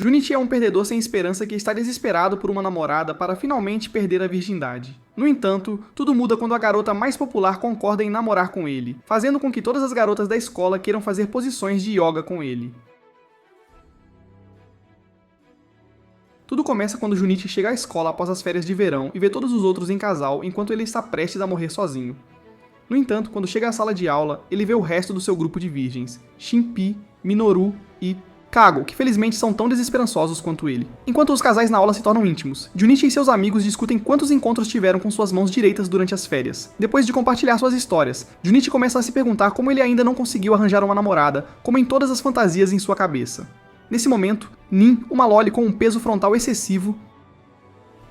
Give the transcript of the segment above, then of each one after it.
Junichi é um perdedor sem esperança que está desesperado por uma namorada para finalmente perder a virgindade. No entanto, tudo muda quando a garota mais popular concorda em namorar com ele, fazendo com que todas as garotas da escola queiram fazer posições de yoga com ele. Tudo começa quando Junichi chega à escola após as férias de verão e vê todos os outros em casal enquanto ele está prestes a morrer sozinho. No entanto, quando chega à sala de aula, ele vê o resto do seu grupo de virgens, Shinpi, Minoru e Kago, que felizmente são tão desesperançosos quanto ele. Enquanto os casais na aula se tornam íntimos, Junichi e seus amigos discutem quantos encontros tiveram com suas mãos direitas durante as férias. Depois de compartilhar suas histórias, Junichi começa a se perguntar como ele ainda não conseguiu arranjar uma namorada, como em todas as fantasias em sua cabeça. Nesse momento, Nin, uma loli com um peso frontal excessivo,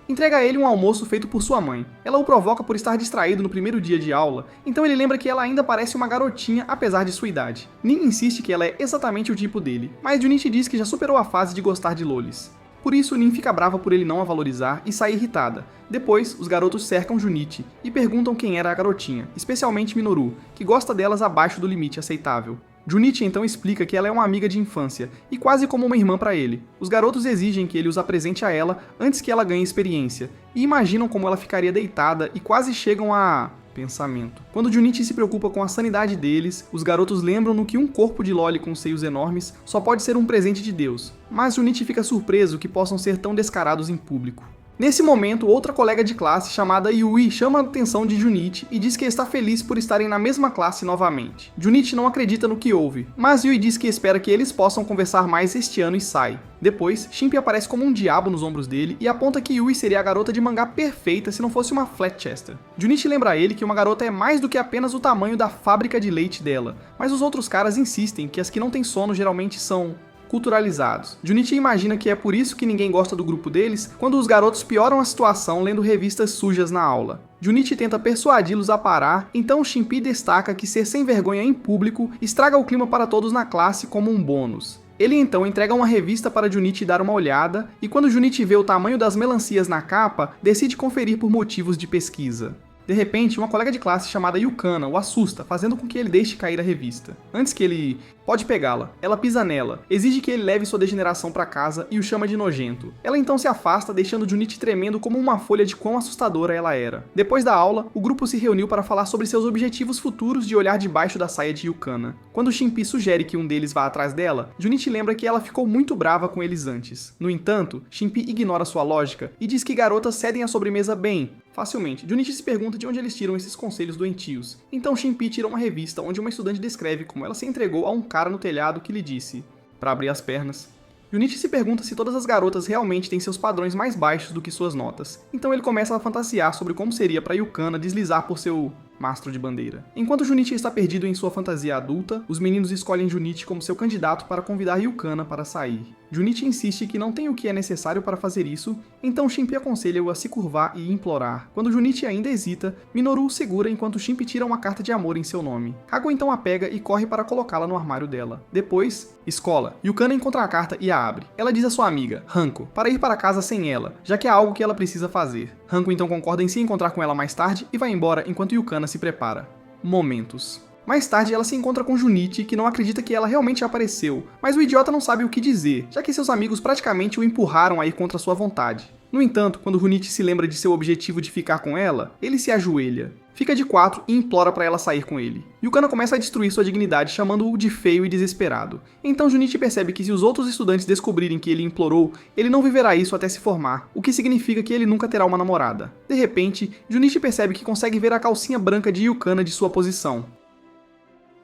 entrega a ele um almoço feito por sua mãe. Ela o provoca por estar distraído no primeiro dia de aula, então ele lembra que ela ainda parece uma garotinha apesar de sua idade. Nin insiste que ela é exatamente o tipo dele, mas Junichi diz que já superou a fase de gostar de lolis. Por isso, Nin fica brava por ele não a valorizar e sai irritada. Depois, os garotos cercam Junichi e perguntam quem era a garotinha, especialmente Minoru, que gosta delas abaixo do limite aceitável. Junichi então explica que ela é uma amiga de infância, e quase como uma irmã para ele. Os garotos exigem que ele os apresente a ela antes que ela ganhe experiência, e imaginam como ela ficaria deitada e quase chegam a pensamento. Quando Junichi se preocupa com a sanidade deles, os garotos lembram-no que um corpo de loli com seios enormes só pode ser um presente de Deus, mas Junichi fica surpreso que possam ser tão descarados em público. Nesse momento, outra colega de classe chamada Yui chama a atenção de Junichi e diz que está feliz por estarem na mesma classe novamente. Junichi não acredita no que houve, mas Yui diz que espera que eles possam conversar mais este ano e sai. Depois, Shinpi aparece como um diabo nos ombros dele e aponta que Yui seria a garota de mangá perfeita se não fosse uma Fletchester. Junichi lembra a ele que uma garota é mais do que apenas o tamanho da fábrica de leite dela, mas os outros caras insistem que as que não têm sono geralmente são culturalizados. Junichi imagina que é por isso que ninguém gosta do grupo deles quando os garotos pioram a situação lendo revistas sujas na aula. Junichi tenta persuadi-los a parar, então Shinpi destaca que ser sem vergonha em público estraga o clima para todos na classe como um bônus. Ele então entrega uma revista para Junichi dar uma olhada, e quando Junichi vê o tamanho das melancias na capa, decide conferir por motivos de pesquisa. De repente, uma colega de classe chamada Yukana o assusta, fazendo com que ele deixe cair a revista. Antes que ele pode pegá-la, ela pisa nela, exige que ele leve sua degeneração para casa e o chama de nojento. Ela então se afasta, deixando Junichi tremendo como uma folha de quão assustadora ela era. Depois da aula, o grupo se reuniu para falar sobre seus objetivos futuros de olhar debaixo da saia de Yukana. Quando Shinpi sugere que um deles vá atrás dela, Junichi lembra que ela ficou muito brava com eles antes. No entanto, Shinpi ignora sua lógica e diz que garotas cedem a sobremesa bem, facilmente. Junichi se pergunta de onde eles tiram esses conselhos doentios. Então Shinpi tira uma revista onde uma estudante descreve como ela se entregou a um cara no telhado que lhe disse para abrir as pernas. Junichi se pergunta se todas as garotas realmente têm seus padrões mais baixos do que suas notas. Então ele começa a fantasiar sobre como seria para Yukana deslizar por seu mastro de bandeira. Enquanto Junichi está perdido em sua fantasia adulta, os meninos escolhem Junichi como seu candidato para convidar Yukana para sair. Junichi insiste que não tem o que é necessário para fazer isso, então Shinpi aconselha-o a se curvar e implorar. Quando Junichi ainda hesita, Minoru o segura enquanto Shinpi tira uma carta de amor em seu nome. Kago então a pega e corre para colocá-la no armário dela. Depois, escola. Yukana encontra a carta e a abre. Ela diz à sua amiga, Hanko, para ir para casa sem ela, já que é algo que ela precisa fazer. Hanko então concorda em se encontrar com ela mais tarde e vai embora enquanto Yukana se prepara. Momentos. Mais tarde, ela se encontra com Junichi, que não acredita que ela realmente apareceu, mas o idiota não sabe o que dizer, já que seus amigos praticamente o empurraram a ir contra sua vontade. No entanto, quando Junichi se lembra de seu objetivo de ficar com ela, ele se ajoelha, fica de 4 e implora para ela sair com ele. Yukana começa a destruir sua dignidade, chamando-o de feio e desesperado. Então Junichi percebe que se os outros estudantes descobrirem que ele implorou, ele não viverá isso até se formar, o que significa que ele nunca terá uma namorada. De repente, Junichi percebe que consegue ver a calcinha branca de Yukana de sua posição.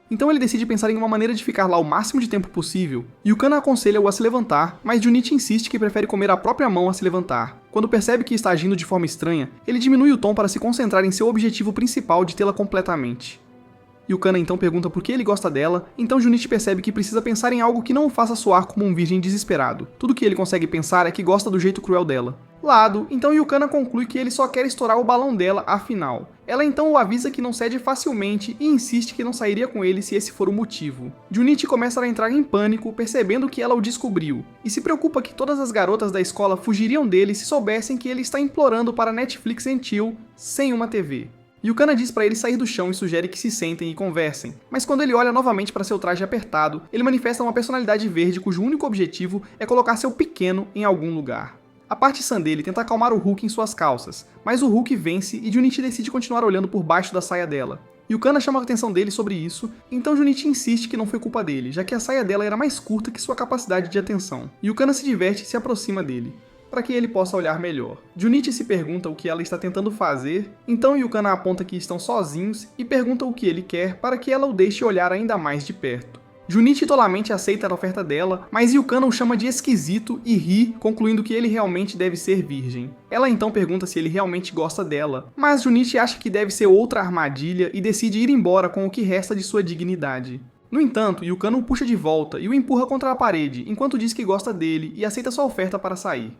Então ele decide pensar em uma maneira de ficar lá o máximo de tempo possível. Yukana aconselha-o a se levantar, mas Junichi insiste que prefere comer a própria mão a se levantar. Quando percebe que está agindo de forma estranha, ele diminui o tom para se concentrar em seu objetivo principal de tê-la completamente. Yukana então pergunta por que ele gosta dela, então Junichi percebe que precisa pensar em algo que não o faça soar como um virgem desesperado. Tudo que ele consegue pensar é que gosta do jeito cruel dela. Então Yukana conclui que ele só quer estourar o balão dela, afinal. Ela então o avisa que não cede facilmente e insiste que não sairia com ele se esse for o motivo. Junichi começa a entrar em pânico, percebendo que ela o descobriu, e se preocupa que todas as garotas da escola fugiriam dele se soubessem que ele está implorando para Netflix and Chill sem uma TV. Yukana diz para ele sair do chão e sugere que se sentem e conversem, mas quando ele olha novamente para seu traje apertado, ele manifesta uma personalidade verde cujo único objetivo é colocar seu pequeno em algum lugar. A parte San dele tenta acalmar o Hulk em suas calças, mas o Hulk vence e Junichi decide continuar olhando por baixo da saia dela. Yukana chama a atenção dele sobre isso, então Junichi insiste que não foi culpa dele, já que a saia dela era mais curta que sua capacidade de atenção. Yukana se diverte e se aproxima dele, para que ele possa olhar melhor. Junichi se pergunta o que ela está tentando fazer, então Yukana aponta que estão sozinhos e pergunta o que ele quer para que ela o deixe olhar ainda mais de perto. Junichi tolamente aceita a oferta dela, mas Yukana o chama de esquisito e ri, concluindo que ele realmente deve ser virgem. Ela então pergunta se ele realmente gosta dela, mas Junichi acha que deve ser outra armadilha e decide ir embora com o que resta de sua dignidade. No entanto, Yukana o puxa de volta e o empurra contra a parede, enquanto diz que gosta dele e aceita sua oferta para sair.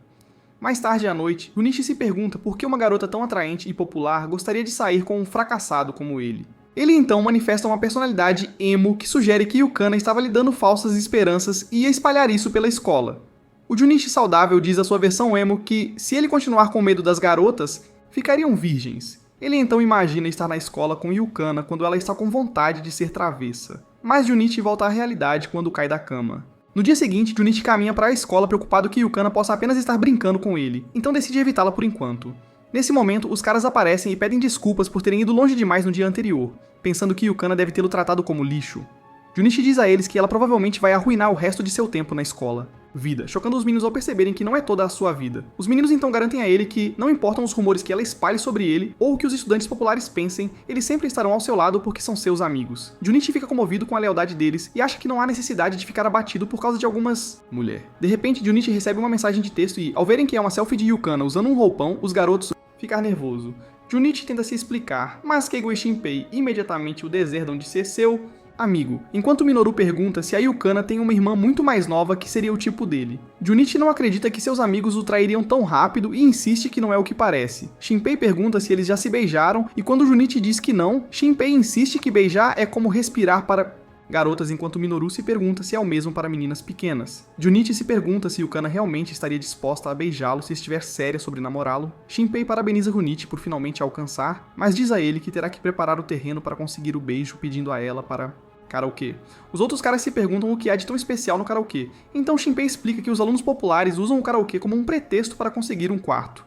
Mais tarde à noite, Junichi se pergunta por que uma garota tão atraente e popular gostaria de sair com um fracassado como ele. Ele então manifesta uma personalidade emo que sugere que Yukana estava lhe dando falsas esperanças e ia espalhar isso pela escola. O Junichi saudável diz à sua versão emo que, se ele continuar com medo das garotas, ficariam virgens. Ele então imagina estar na escola com Yukana quando ela está com vontade de ser travessa. Mas Junichi volta à realidade quando cai da cama. No dia seguinte, Junichi caminha para a escola preocupado que Yukana possa apenas estar brincando com ele, então decide evitá-la por enquanto. Nesse momento, os caras aparecem e pedem desculpas por terem ido longe demais no dia anterior, pensando que Yukana deve tê-lo tratado como lixo. Junichi diz a eles que ela provavelmente vai arruinar o resto de seu tempo na escola. Vida, chocando os meninos ao perceberem que não é toda a sua vida. Os meninos então garantem a ele que, não importam os rumores que ela espalhe sobre ele, ou o que os estudantes populares pensem, eles sempre estarão ao seu lado porque são seus amigos. Junichi fica comovido com a lealdade deles e acha que não há necessidade de ficar abatido por causa de algumas... mulher. De repente, Junichi recebe uma mensagem de texto e, ao verem que é uma selfie de Yukana usando um roupão, os garotos ficam nervosos. Junichi tenta se explicar, mas Keigo e Shinpei imediatamente o deserdam de ser seu amigo, enquanto Minoru pergunta se a Yukana tem uma irmã muito mais nova que seria o tipo dele. Junichi não acredita que seus amigos o trairiam tão rápido e insiste que não é o que parece. Shinpei pergunta se eles já se beijaram e quando Junichi diz que não, Shinpei insiste que beijar é como respirar para garotas, enquanto Minoru se pergunta se é o mesmo para meninas pequenas. Junichi se pergunta se Yukana realmente estaria disposta a beijá-lo se estiver séria sobre namorá-lo. Shinpei parabeniza Junichi por finalmente alcançar, mas diz a ele que terá que preparar o terreno para conseguir o beijo, pedindo a ela para karaokê. Os outros caras se perguntam o que há de tão especial no karaokê, então Shinpei explica que os alunos populares usam o karaokê como um pretexto para conseguir um quarto.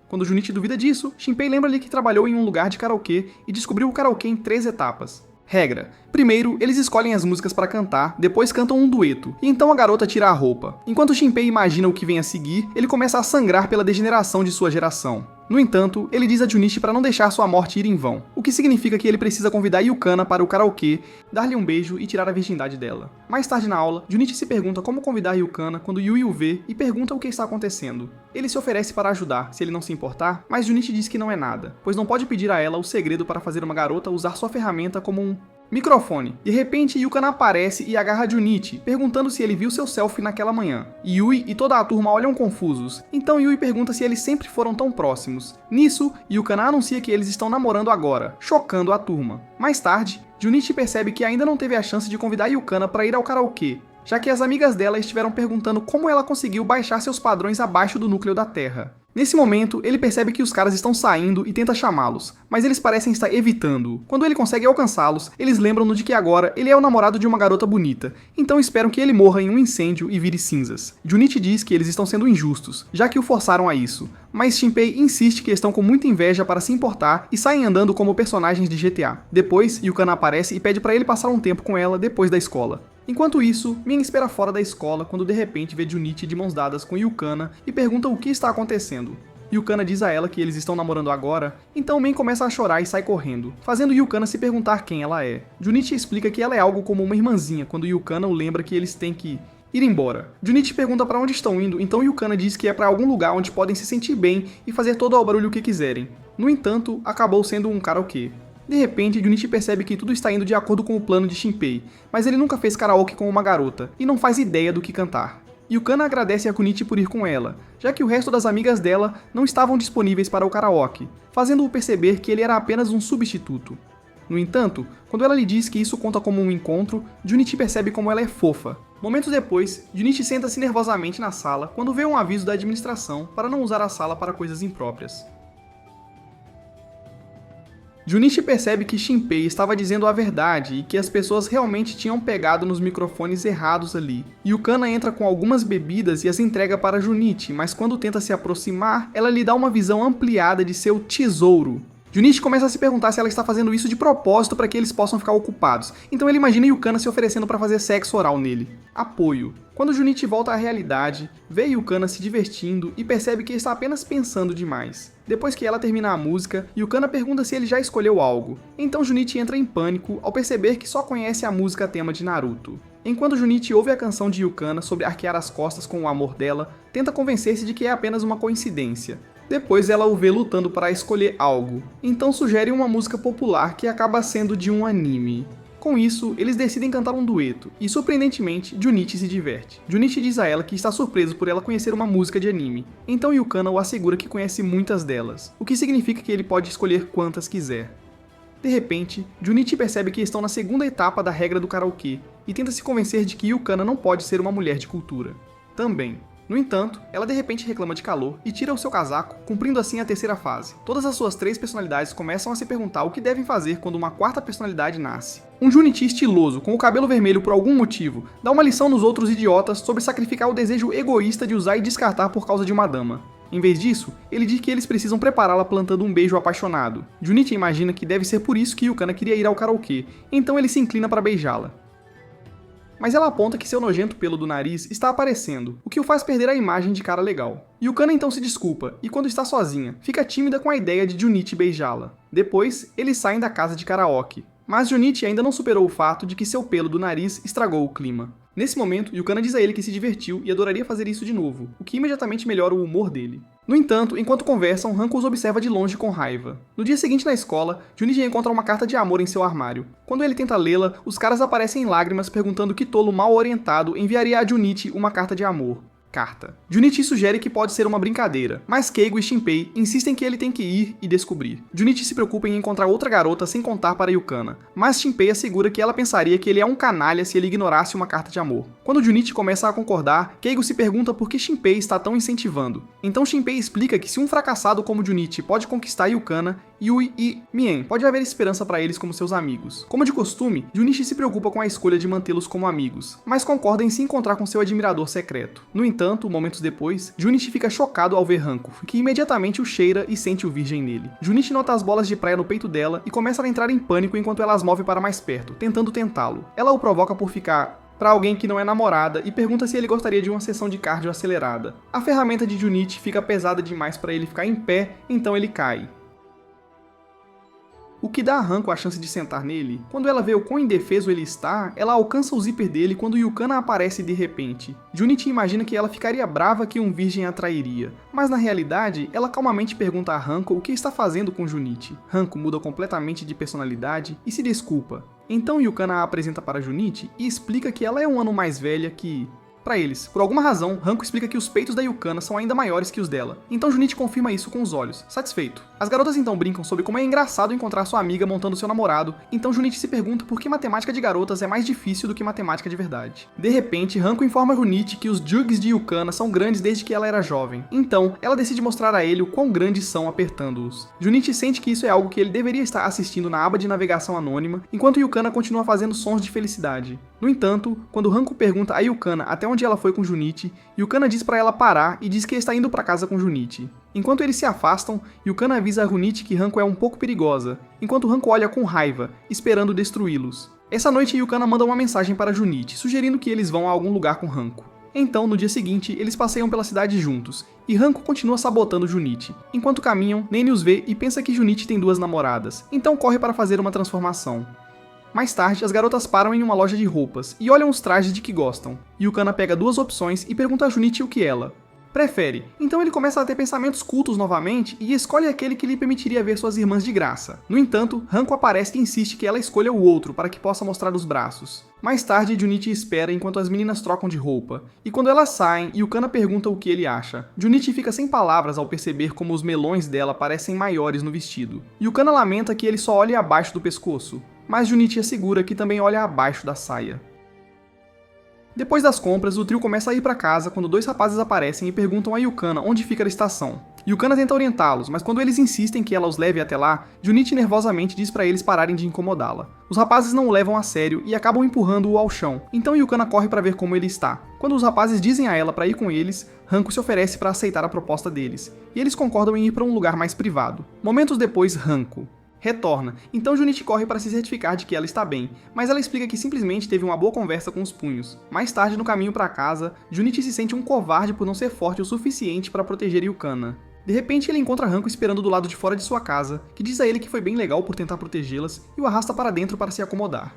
Quando Junichi duvida disso, Shinpei lembra-lhe que trabalhou em um lugar de karaokê e descobriu o karaokê em 3 etapas. Regra. Primeiro, eles escolhem as músicas para cantar, depois cantam um dueto, e então a garota tira a roupa. Enquanto Shinpei imagina o que vem a seguir, ele começa a sangrar pela degeneração de sua geração. No entanto, ele diz a Junichi para não deixar sua morte ir em vão, o que significa que ele precisa convidar Yukana para o karaokê, dar-lhe um beijo e tirar a virgindade dela. Mais tarde na aula, Junichi se pergunta como convidar Yukana quando Yui o vê e pergunta o que está acontecendo. Ele se oferece para ajudar, se ele não se importar, mas Junichi diz que não é nada, pois não pode pedir a ela o segredo para fazer uma garota usar sua ferramenta como um microfone. De repente, Yukana aparece e agarra Junichi, perguntando se ele viu seu selfie naquela manhã. Yui e toda a turma olham confusos. Então Yui pergunta se eles sempre foram tão próximos. Nisso, Yukana anuncia que eles estão namorando agora, chocando a turma. Mais tarde, Junichi percebe que ainda não teve a chance de convidar Yukana para ir ao karaokê, já que as amigas dela estiveram perguntando como ela conseguiu baixar seus padrões abaixo do núcleo da Terra. Nesse momento, ele percebe que os caras estão saindo e tenta chamá-los, mas eles parecem estar evitando-o. Quando ele consegue alcançá-los, eles lembram-no de que agora ele é o namorado de uma garota bonita, então esperam que ele morra em um incêndio e vire cinzas. Junichi diz que eles estão sendo injustos, já que o forçaram a isso, mas Shinpei insiste que estão com muita inveja para se importar e saem andando como personagens de GTA. Depois, Yukana aparece e pede para ele passar um tempo com ela depois da escola. Enquanto isso, Min espera fora da escola quando de repente vê Junichi de mãos dadas com Yukana e pergunta o que está acontecendo. Yukana diz a ela que eles estão namorando agora, então Min começa a chorar e sai correndo, fazendo Yukana se perguntar quem ela é. Junichi explica que ela é algo como uma irmãzinha quando Yukana o lembra que eles têm que ir embora. Junichi pergunta para onde estão indo, então Yukana diz que é para algum lugar onde podem se sentir bem e fazer todo o barulho que quiserem. No entanto, acabou sendo um karaokê. De repente, Junichi percebe que tudo está indo de acordo com o plano de Shinpei, mas ele nunca fez karaoke com uma garota e não faz ideia do que cantar. Yukana agradece a Kunichi por ir com ela, já que o resto das amigas dela não estavam disponíveis para o karaoke, fazendo-o perceber que ele era apenas um substituto. No entanto, quando ela lhe diz que isso conta como um encontro, Junichi percebe como ela é fofa. Momentos depois, Junichi senta-se nervosamente na sala quando vê um aviso da administração para não usar a sala para coisas impróprias. Junichi percebe que Shinpei estava dizendo a verdade e que as pessoas realmente tinham pegado nos microfones errados ali. Yukana entra com algumas bebidas e as entrega para Junichi, mas quando tenta se aproximar, ela lhe dá uma visão ampliada de seu tesouro. Junichi começa a se perguntar se ela está fazendo isso de propósito para que eles possam ficar ocupados, então ele imagina Yukana se oferecendo para fazer sexo oral nele. Apoio. Quando Junichi volta à realidade, vê Yukana se divertindo e percebe que está apenas pensando demais. Depois que ela termina a música, Yukana pergunta se ele já escolheu algo. Então Junichi entra em pânico ao perceber que só conhece a música tema de Naruto. Enquanto Junichi ouve a canção de Yukana sobre arquear as costas com o amor dela, tenta convencer-se de que é apenas uma coincidência. Depois ela o vê lutando para escolher algo, então sugere uma música popular que acaba sendo de um anime. Com isso, eles decidem cantar um dueto, e surpreendentemente, Junichi se diverte. Junichi diz a ela que está surpreso por ela conhecer uma música de anime, então Yukana o assegura que conhece muitas delas, o que significa que ele pode escolher quantas quiser. De repente, Junichi percebe que estão na segunda etapa da regra do karaokê, e tenta se convencer de que Yukana não pode ser uma mulher de cultura. Também. No entanto, ela de repente reclama de calor e tira o seu casaco, cumprindo assim a terceira fase. Todas as suas 3 personalidades começam a se perguntar o que devem fazer quando uma 4ª personalidade nasce. Um Junichi estiloso, com o cabelo vermelho por algum motivo, dá uma lição nos outros idiotas sobre sacrificar o desejo egoísta de usar e descartar por causa de uma dama. Em vez disso, ele diz que eles precisam prepará-la plantando um beijo apaixonado. Junichi imagina que deve ser por isso que Yukana queria ir ao karaokê, então ele se inclina para beijá-la. Mas ela aponta que seu nojento pelo do nariz está aparecendo, o que o faz perder a imagem de cara legal. Yukana então se desculpa, e quando está sozinha, fica tímida com a ideia de Junichi beijá-la. Depois, eles saem da casa de karaoke. Mas Junichi ainda não superou o fato de que seu pelo do nariz estragou o clima. Nesse momento, Yukana diz a ele que se divertiu e adoraria fazer isso de novo, o que imediatamente melhora o humor dele. No entanto, enquanto conversam, Hanko os observa de longe com raiva. No dia seguinte na escola, Junichi encontra uma carta de amor em seu armário. Quando ele tenta lê-la, os caras aparecem em lágrimas perguntando que tolo mal orientado enviaria a Junichi uma carta de amor. Junichi sugere que pode ser uma brincadeira, mas Keigo e Shinpei insistem que ele tem que ir e descobrir. Junichi se preocupa em encontrar outra garota sem contar para Yukana, mas Shinpei assegura que ela pensaria que ele é um canalha se ele ignorasse uma carta de amor. Quando Junichi começa a concordar, Keigo se pergunta por que Shinpei está tão incentivando. Então Shinpei explica que se um fracassado como Junichi pode conquistar Yukana, Yui e Mien pode haver esperança para eles como seus amigos. Como de costume, Junichi se preocupa com a escolha de mantê-los como amigos, mas concorda em se encontrar com seu admirador secreto. No entanto, momentos depois, Junichi fica chocado ao ver Hanko, que imediatamente o cheira e sente o virgem nele. Junichi nota as bolas de praia no peito dela e começa a entrar em pânico enquanto ela as move para mais perto, tentando tentá-lo. Ela o provoca por ficar para alguém que não é namorada e pergunta se ele gostaria de uma sessão de cardio acelerada. A ferramenta de Junichi fica pesada demais para ele ficar em pé, então ele cai. O que dá a Hanko a chance de sentar nele. Quando ela vê o quão indefeso ele está, ela alcança o zíper dele quando Yukana aparece de repente. Junichi imagina que ela ficaria brava que um virgem a trairia, mas na realidade, ela calmamente pergunta a Hanko o que está fazendo com Junichi. Hanko muda completamente de personalidade e se desculpa. Então Yukana a apresenta para Junichi e explica que ela é um ano mais velha que... Para eles, por alguma razão, Hanko explica que os peitos da Yukana são ainda maiores que os dela, então Junichi confirma isso com os olhos, satisfeito. As garotas então brincam sobre como é engraçado encontrar sua amiga montando seu namorado, então Junichi se pergunta por que matemática de garotas é mais difícil do que matemática de verdade. De repente, Hanko informa Junichi que os jugs de Yukana são grandes desde que ela era jovem, então ela decide mostrar a ele o quão grandes são apertando-os. Junichi sente que isso é algo que ele deveria estar assistindo na aba de navegação anônima, enquanto Yukana continua fazendo sons de felicidade. No entanto, quando Hanko pergunta a Yukana até onde ela foi com Junichi, Yukana diz para ela parar e diz que está indo para casa com Junichi. Enquanto eles se afastam, Yukana avisa a Junichi que Hanko é um pouco perigosa, enquanto Hanko olha com raiva, esperando destruí-los. Essa noite, Yukana manda uma mensagem para Junichi, sugerindo que eles vão a algum lugar com Hanko. Então, no dia seguinte, eles passeiam pela cidade juntos, e Hanko continua sabotando Junichi. Enquanto caminham, Nene os vê e pensa que Junichi tem 2 namoradas, então corre para fazer uma transformação. Mais tarde, as garotas param em uma loja de roupas e olham os trajes de que gostam. Yukana pega 2 opções e pergunta a Junichi o que ela prefere. Então ele começa a ter pensamentos cultos novamente e escolhe aquele que lhe permitiria ver suas irmãs de graça. No entanto, Hanko aparece e insiste que ela escolha o outro para que possa mostrar os braços. Mais tarde, Junichi espera enquanto as meninas trocam de roupa, e quando elas saem, Yukana pergunta o que ele acha. Junichi fica sem palavras ao perceber como os melões dela parecem maiores no vestido. Yukana lamenta que ele só olhe abaixo do pescoço, mas Junichi assegura que também olha abaixo da saia. Depois das compras, o trio começa a ir para casa quando 2 rapazes aparecem e perguntam a Yukana onde fica a estação. Yukana tenta orientá-los, mas quando eles insistem que ela os leve até lá, Junichi nervosamente diz pra eles pararem de incomodá-la. Os rapazes não o levam a sério e acabam empurrando-o ao chão, então Yukana corre pra ver como ele está. Quando os rapazes dizem a ela pra ir com eles, Hanko se oferece pra aceitar a proposta deles, e eles concordam em ir pra um lugar mais privado. Momentos depois, Hanko retorna, então Junichi corre para se certificar de que ela está bem, mas ela explica que simplesmente teve uma boa conversa com os punhos. Mais tarde, no caminho para casa, Junichi se sente um covarde por não ser forte o suficiente para proteger Yukana. De repente, ele encontra Hanko esperando do lado de fora de sua casa, que diz a ele que foi bem legal por tentar protegê-las e o arrasta para dentro para se acomodar.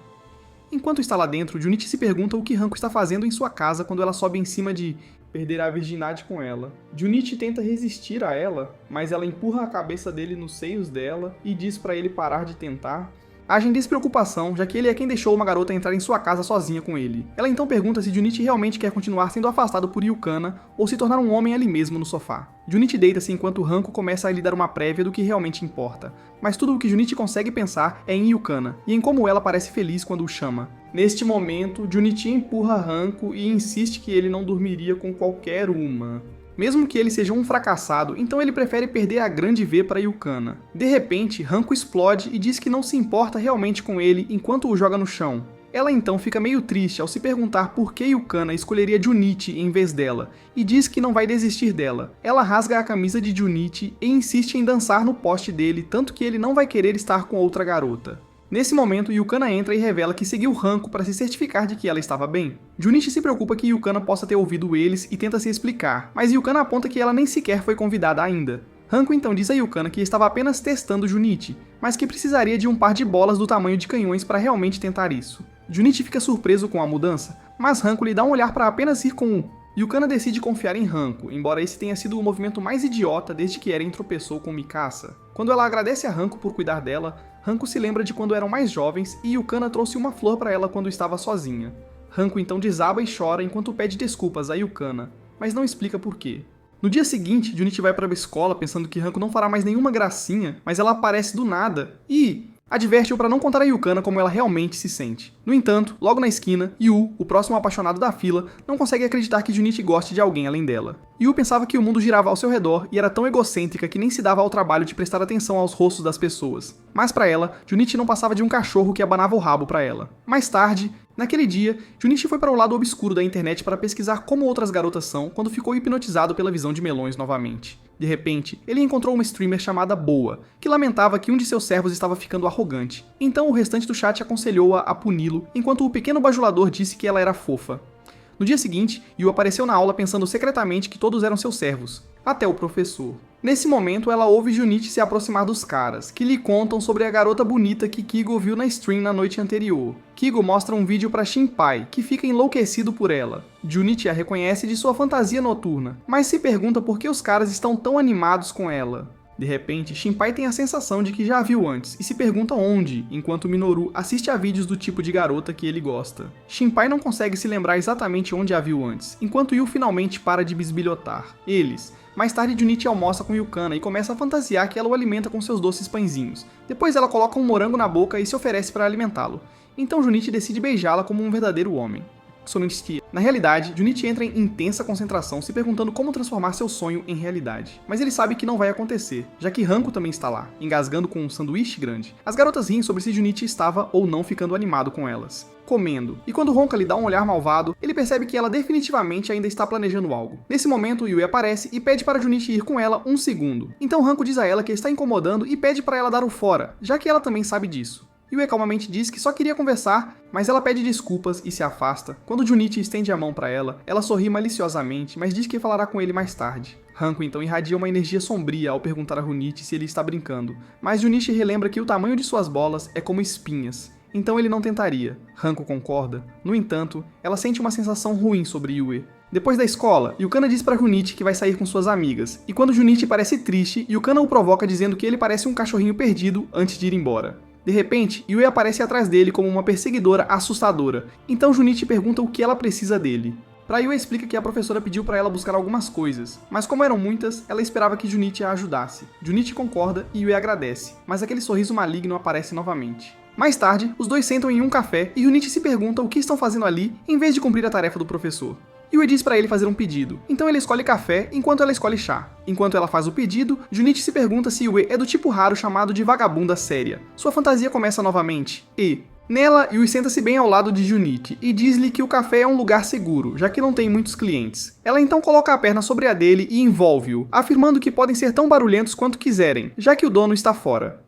Enquanto está lá dentro, Junichi se pergunta o que Hanko está fazendo em sua casa quando ela sobe em cima de perder a virgindade com ela. Junichi tenta resistir a ela, mas ela empurra a cabeça dele nos seios dela e diz para ele parar de tentar. Age em despreocupação, já que ele é quem deixou uma garota entrar em sua casa sozinha com ele. Ela então pergunta se Junichi realmente quer continuar sendo afastado por Yukana ou se tornar um homem ali mesmo no sofá. Junichi deita-se enquanto Hanko começa a lhe dar uma prévia do que realmente importa. Mas tudo o que Junichi consegue pensar é em Yukana e em como ela parece feliz quando o chama. Neste momento, Junichi empurra Hanko e insiste que ele não dormiria com qualquer uma. Mesmo que ele seja um fracassado, então ele prefere perder a grande V para Yukana. De repente, Hanko explode e diz que não se importa realmente com ele enquanto o joga no chão. Ela então fica meio triste ao se perguntar por que Yukana escolheria Junichi em vez dela, e diz que não vai desistir dela. Ela rasga a camisa de Junichi e insiste em dançar no poste dele, tanto que ele não vai querer estar com outra garota. Nesse momento, Yukana entra e revela que seguiu Hanko para se certificar de que ela estava bem. Junichi se preocupa que Yukana possa ter ouvido eles e tenta se explicar, mas Yukana aponta que ela nem sequer foi convidada ainda. Hanko então diz a Yukana que estava apenas testando Junichi, mas que precisaria de um par de bolas do tamanho de canhões para realmente tentar isso. Junichi fica surpreso com a mudança, mas Hanko lhe dá um olhar para apenas ir com um. Yukana decide confiar em Hanko, embora esse tenha sido o movimento mais idiota desde que Eren tropeçou com Mikasa. Quando ela agradece a Hanko por cuidar dela, Hanko se lembra de quando eram mais jovens e Yukana trouxe uma flor para ela quando estava sozinha. Hanko então desaba e chora enquanto pede desculpas a Yukana, mas não explica por quê. No dia seguinte, Junichi vai para a escola pensando que Hanko não fará mais nenhuma gracinha, mas ela aparece do nada e adverte-o para não contar a Yukana como ela realmente se sente. No entanto, logo na esquina, Yu, o próximo apaixonado da fila, não consegue acreditar que Junichi goste de alguém além dela. Yu pensava que o mundo girava ao seu redor e era tão egocêntrica que nem se dava ao trabalho de prestar atenção aos rostos das pessoas. Mas para ela, Junichi não passava de um cachorro que abanava o rabo para ela. Mais tarde, naquele dia, Junichi foi para o lado obscuro da internet para pesquisar como outras garotas são quando ficou hipnotizado pela visão de melões novamente. De repente, ele encontrou uma streamer chamada Boa, que lamentava que um de seus servos estava ficando arrogante. Então o restante do chat aconselhou-a a puni-lo, enquanto o pequeno bajulador disse que ela era fofa. No dia seguinte, Yu apareceu na aula pensando secretamente que todos eram seus servos, até o professor. Nesse momento, ela ouve Junichi se aproximar dos caras, que lhe contam sobre a garota bonita que Kigo viu na stream na noite anterior. Kigo mostra um vídeo para Shinpai, que fica enlouquecido por ela. Junichi a reconhece de sua fantasia noturna, mas se pergunta por que os caras estão tão animados com ela. De repente, Shinpai tem a sensação de que já a viu antes e se pergunta onde, enquanto Minoru assiste a vídeos do tipo de garota que ele gosta. Shinpai não consegue se lembrar exatamente onde a viu antes, enquanto Yu finalmente para de bisbilhotar. Mais tarde, Junichi almoça com Yukana e começa a fantasiar que ela o alimenta com seus doces pãezinhos. Depois ela coloca um morango na boca e se oferece para alimentá-lo. Então Junichi decide beijá-la como um verdadeiro homem. Sonistia. Na realidade, Junichi entra em intensa concentração se perguntando como transformar seu sonho em realidade. Mas ele sabe que não vai acontecer, já que Hanko também está lá, engasgando com um sanduíche grande. As garotas riem sobre se Junichi estava ou não ficando animado com elas. Comendo. E quando Honka lhe dá um olhar malvado, ele percebe que ela definitivamente ainda está planejando algo. Nesse momento, Yui aparece e pede para Junichi ir com ela um segundo. Então Hanko diz a ela que está incomodando e pede para ela dar o fora, já que ela também sabe disso. Yui calmamente diz que só queria conversar, mas ela pede desculpas e se afasta. Quando Junichi estende a mão para ela, ela sorri maliciosamente, mas diz que falará com ele mais tarde. Hanko então irradia uma energia sombria ao perguntar a Junichi se ele está brincando, mas Junichi relembra que o tamanho de suas bolas é como espinhas, então ele não tentaria. Hanko concorda. No entanto, ela sente uma sensação ruim sobre Yui. Depois da escola, Yukana diz para Junichi que vai sair com suas amigas, e quando Junichi parece triste, Yukana o provoca dizendo que ele parece um cachorrinho perdido antes de ir embora. De repente, Yui aparece atrás dele como uma perseguidora assustadora, então Junichi pergunta o que ela precisa dele. Pra Yui explica que a professora pediu para ela buscar algumas coisas, mas como eram muitas, ela esperava que Junichi a ajudasse. Junichi concorda e Yui agradece, mas aquele sorriso maligno aparece novamente. Mais tarde, os dois sentam em um café e Junichi se pergunta o que estão fazendo ali em vez de cumprir a tarefa do professor. Yue diz pra ele fazer um pedido, então ele escolhe café enquanto ela escolhe chá. Enquanto ela faz o pedido, Junichi se pergunta se Yue é do tipo raro chamado de vagabunda séria. Sua fantasia começa novamente, e... nela, Yui senta-se bem ao lado de Junichi e diz-lhe que o café é um lugar seguro, já que não tem muitos clientes. Ela então coloca a perna sobre a dele e envolve-o, afirmando que podem ser tão barulhentos quanto quiserem, já que o dono está fora.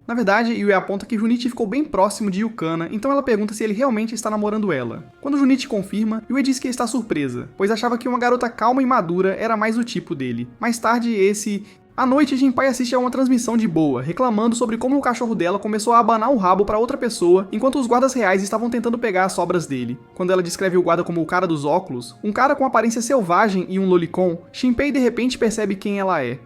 Na verdade, Yui aponta que Junichi ficou bem próximo de Yukana, então ela pergunta se ele realmente está namorando ela. Quando Junichi confirma, Yui diz que está surpresa, pois achava que uma garota calma e madura era mais o tipo dele. Mais tarde, à noite, Jinpai assiste a uma transmissão de Boa, reclamando sobre como o cachorro dela começou a abanar o rabo para outra pessoa, enquanto os guardas reais estavam tentando pegar as sobras dele. Quando ela descreve o guarda como o cara dos óculos, um cara com aparência selvagem e um lolicon, Shinpei de repente percebe quem ela é.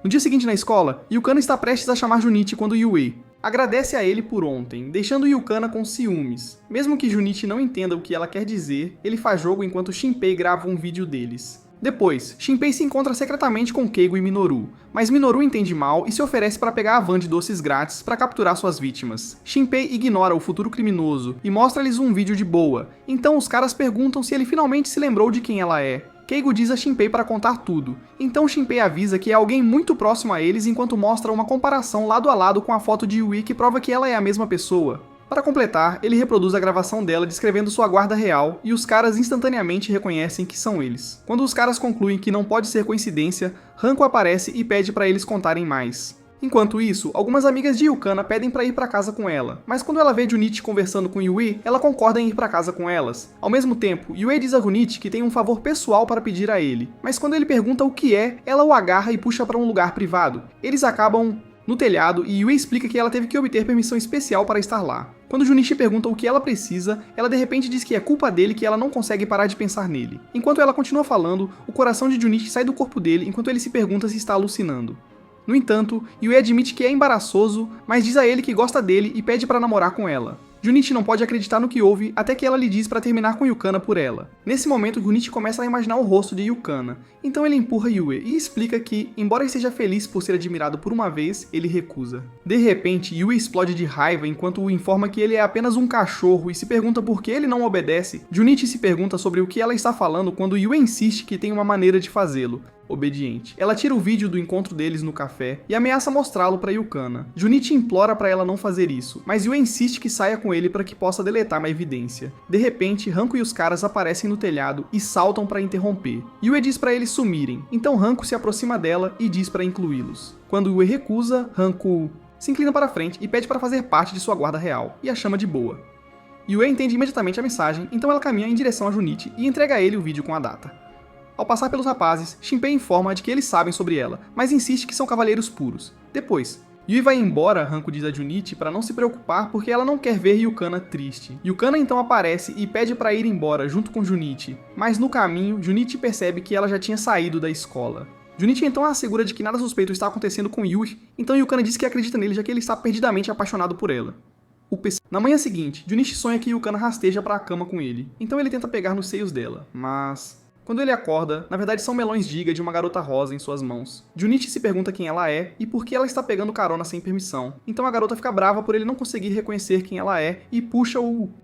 No dia seguinte na escola, Yukana está prestes a chamar Junichi quando Yue agradece a ele por ontem, deixando Yukana com ciúmes. Mesmo que Junichi não entenda o que ela quer dizer, ele faz jogo enquanto Shinpei grava um vídeo deles. Depois, Shinpei se encontra secretamente com Keigo e Minoru, mas Minoru entende mal e se oferece para pegar a van de doces grátis para capturar suas vítimas. Shinpei ignora o futuro criminoso e mostra-lhes um vídeo de Boa, então os caras perguntam se ele finalmente se lembrou de quem ela é. Keigo diz a Shinpei para contar tudo, então Shinpei avisa que é alguém muito próximo a eles enquanto mostra uma comparação lado a lado com a foto de Yui que prova que ela é a mesma pessoa. Para completar, ele reproduz a gravação dela descrevendo sua guarda real e os caras instantaneamente reconhecem que são eles. Quando os caras concluem que não pode ser coincidência, Hanko aparece e pede para eles contarem mais. Enquanto isso, algumas amigas de Yukana pedem para ir para casa com ela, mas quando ela vê Junichi conversando com Yui, ela concorda em ir para casa com elas. Ao mesmo tempo, Yui diz a Junichi que tem um favor pessoal para pedir a ele, mas quando ele pergunta o que é, ela o agarra e puxa para um lugar privado. Eles acabam no telhado e Yui explica que ela teve que obter permissão especial para estar lá. Quando Junichi pergunta o que ela precisa, ela de repente diz que é culpa dele que ela não consegue parar de pensar nele. Enquanto ela continua falando, o coração de Junichi sai do corpo dele enquanto ele se pergunta se está alucinando. No entanto, Yui admite que é embaraçoso, mas diz a ele que gosta dele e pede para namorar com ela. Junichi não pode acreditar no que houve até que ela lhe diz para terminar com Yukana por ela. Nesse momento, Junichi começa a imaginar o rosto de Yukana, então ele empurra Yui e explica que, embora esteja feliz por ser admirado por uma vez, ele recusa. De repente, Yui explode de raiva enquanto o informa que ele é apenas um cachorro e se pergunta por que ele não obedece. Junichi se pergunta sobre o que ela está falando quando Yui insiste que tem uma maneira de fazê-lo. Obediente. Ela tira o vídeo do encontro deles no café e ameaça mostrá-lo para Yukana. Junichi implora para ela não fazer isso, mas Yui insiste que saia com ele para que possa deletar uma evidência. De repente, Hanko e os caras aparecem no telhado e saltam para interromper. Yui diz para eles sumirem, então Hanko se aproxima dela e diz para incluí-los. Quando Yui recusa, Hanko se inclina para frente e pede para fazer parte de sua guarda real, e a chama de Boa. Yui entende imediatamente a mensagem, então ela caminha em direção a Junichi e entrega a ele o vídeo com a data. Ao passar pelos rapazes, Shinpei informa de que eles sabem sobre ela, mas insiste que são cavaleiros puros. Depois, Yui vai embora, Hanko diz a Junichi, para não se preocupar porque ela não quer ver Yukana triste. Yukana então aparece e pede para ir embora junto com Junichi, mas no caminho, Junichi percebe que ela já tinha saído da escola. Junichi então a assegura de que nada suspeito está acontecendo com Yui, então Yukana diz que acredita nele já que ele está perdidamente apaixonado por ela. Na manhã seguinte, Junichi sonha que Yukana rasteja para a cama com ele, então ele tenta pegar nos seios dela, mas... quando ele acorda, na verdade são melões giga de uma garota rosa em suas mãos. Junichi se pergunta quem ela é e por que ela está pegando carona sem permissão. Então a garota fica brava por ele não conseguir reconhecer quem ela é e puxa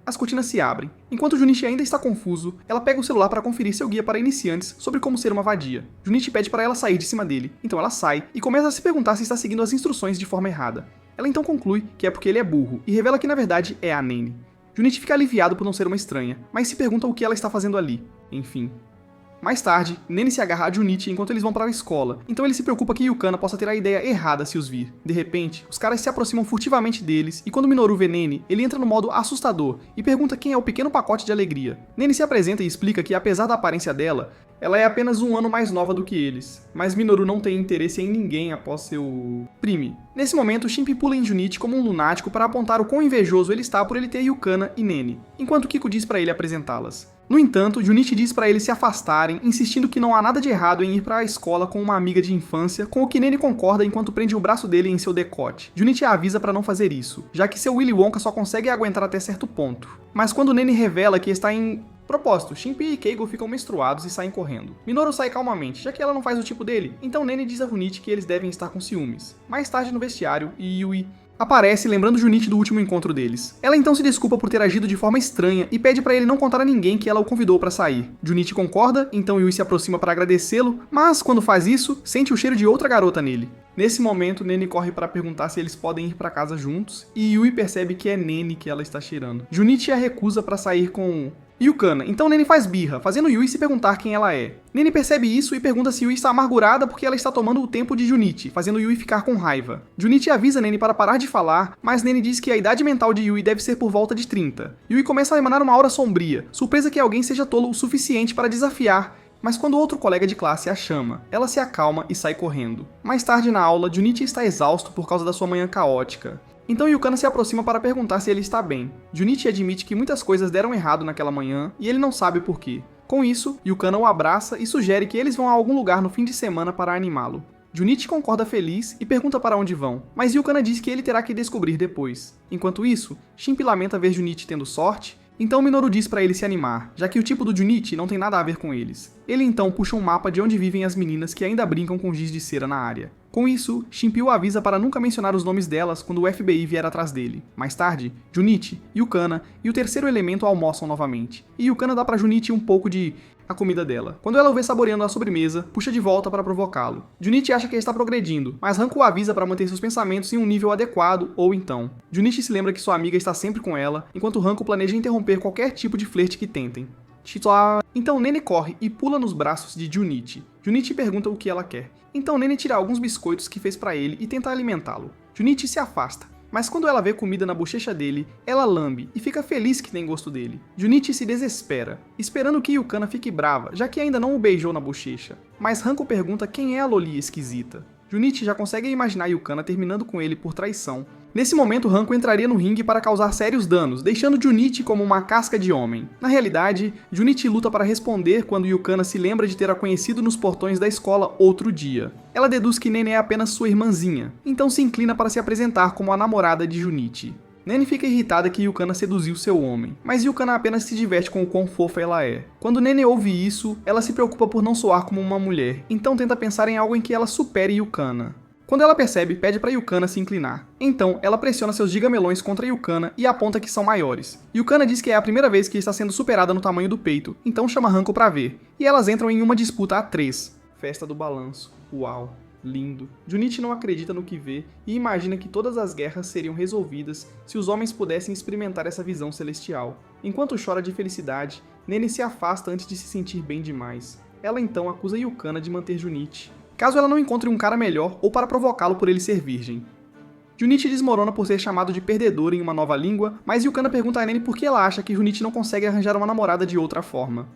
As cortinas se abrem. Enquanto Junichi ainda está confuso, ela pega o celular para conferir seu guia para iniciantes sobre como ser uma vadia. Junichi pede para ela sair de cima dele, então ela sai e começa a se perguntar se está seguindo as instruções de forma errada. Ela então conclui que é porque ele é burro e revela que na verdade é a Nene. Junichi fica aliviado por não ser uma estranha, mas se pergunta o que ela está fazendo ali. Enfim. Mais tarde, Nene se agarra a Junichi enquanto eles vão para a escola, então ele se preocupa que Yukana possa ter a ideia errada se os vir. De repente, os caras se aproximam furtivamente deles e quando Minoru vê Nene, ele entra no modo assustador e pergunta quem é o pequeno pacote de alegria. Nene se apresenta e explica que apesar da aparência dela, ela é apenas um ano mais nova do que eles, mas Minoru não tem interesse em ninguém após seu prime. Nesse momento, Shinpei pula em Junichi como um lunático para apontar o quão invejoso ele está por ele ter Yukana e Nene, enquanto Kiko diz para ele apresentá-las. No entanto, Junichi diz para eles se afastarem, insistindo que não há nada de errado em ir para a escola com uma amiga de infância, com o que Nene concorda enquanto prende o braço dele em seu decote. Junichi a avisa para não fazer isso, já que seu Willy Wonka só consegue aguentar até certo ponto. Mas quando Nene revela que está em propósito, Shinpei e Keigo ficam menstruados e saem correndo. Minoru sai calmamente, já que ela não faz o tipo dele, então Nene diz a Junichi que eles devem estar com ciúmes. Mais tarde no vestiário, Yui aparece lembrando Junichi do último encontro deles. Ela então se desculpa por ter agido de forma estranha e pede pra ele não contar a ninguém que ela o convidou pra sair. Junichi concorda, então Yui se aproxima para agradecê-lo, mas quando faz isso, sente o cheiro de outra garota nele. Nesse momento, Nene corre para perguntar se eles podem ir para casa juntos, e Yui percebe que é Nene que ela está cheirando. Junichi a recusa para sair com Yukana, então Nene faz birra, fazendo Yui se perguntar quem ela é. Nene percebe isso e pergunta se Yui está amargurada porque ela está tomando o tempo de Junichi, fazendo Yui ficar com raiva. Junichi avisa Nene para parar de falar, mas Nene diz que a idade mental de Yui deve ser por volta de 30. Yui começa a emanar uma aura sombria, surpresa que alguém seja tolo o suficiente para desafiar, mas quando outro colega de classe a chama, ela se acalma e sai correndo. Mais tarde na aula, Junichi está exausto por causa da sua manhã caótica. Então Yukana se aproxima para perguntar se ele está bem. Junichi admite que muitas coisas deram errado naquela manhã e ele não sabe por quê. Com isso, Yukana o abraça e sugere que eles vão a algum lugar no fim de semana para animá-lo. Junichi concorda feliz e pergunta para onde vão, mas Yukana diz que ele terá que descobrir depois. Enquanto isso, Shinpi lamenta ver Junichi tendo sorte, então Minoru diz para ele se animar, já que o tipo do Junichi não tem nada a ver com eles. Ele então puxa um mapa de onde vivem as meninas que ainda brincam com giz de cera na área. Com isso, Shinpi o avisa para nunca mencionar os nomes delas quando o FBI vier atrás dele. Mais tarde, Junichi, Yukana e o terceiro elemento almoçam novamente, e Yukana dá para Junichi um pouco de a comida dela. Quando ela o vê saboreando a sobremesa, puxa de volta para provocá-lo. Junichi acha que ele está progredindo, mas Hanko o avisa para manter seus pensamentos em um nível adequado, ou então. Junichi se lembra que sua amiga está sempre com ela, enquanto Hanko planeja interromper qualquer tipo de flerte que tentem. Então Nene corre e pula nos braços de Junichi. Junichi pergunta o que ela quer. Então Nene tira alguns biscoitos que fez para ele e tenta alimentá-lo. Junichi se afasta, mas quando ela vê comida na bochecha dele, ela lambe e fica feliz que tem gosto dele. Junichi se desespera, esperando que Yukana fique brava, já que ainda não o beijou na bochecha. Mas Hanko pergunta quem é a Loli esquisita. Junichi já consegue imaginar Yukana terminando com ele por traição. Nesse momento, Hanko entraria no ringue para causar sérios danos, deixando Junichi como uma casca de homem. Na realidade, Junichi luta para responder quando Yukana se lembra de ter a conhecido nos portões da escola outro dia. Ela deduz que Nene é apenas sua irmãzinha, então se inclina para se apresentar como a namorada de Junichi. Nene fica irritada que Yukana seduziu seu homem, mas Yukana apenas se diverte com o quão fofa ela é. Quando Nene ouve isso, ela se preocupa por não soar como uma mulher, então tenta pensar em algo em que ela supere Yukana. Quando ela percebe, pede para Yukana se inclinar. Então, ela pressiona seus gigamelões contra Yukana e aponta que são maiores. Yukana diz que é a primeira vez que está sendo superada no tamanho do peito, então chama Hanko pra ver. E elas entram em uma disputa a 3. Festa do balanço. Uau. Lindo. Junichi não acredita no que vê e imagina que todas as guerras seriam resolvidas se os homens pudessem experimentar essa visão celestial. Enquanto chora de felicidade, Nene se afasta antes de se sentir bem demais. Ela então acusa Yukana de manter Junichi, caso ela não encontre um cara melhor ou para provocá-lo por ele ser virgem. Junichi desmorona por ser chamado de perdedor em uma nova língua, mas Yukana pergunta a Nene por que ela acha que Junichi não consegue arranjar uma namorada de outra forma.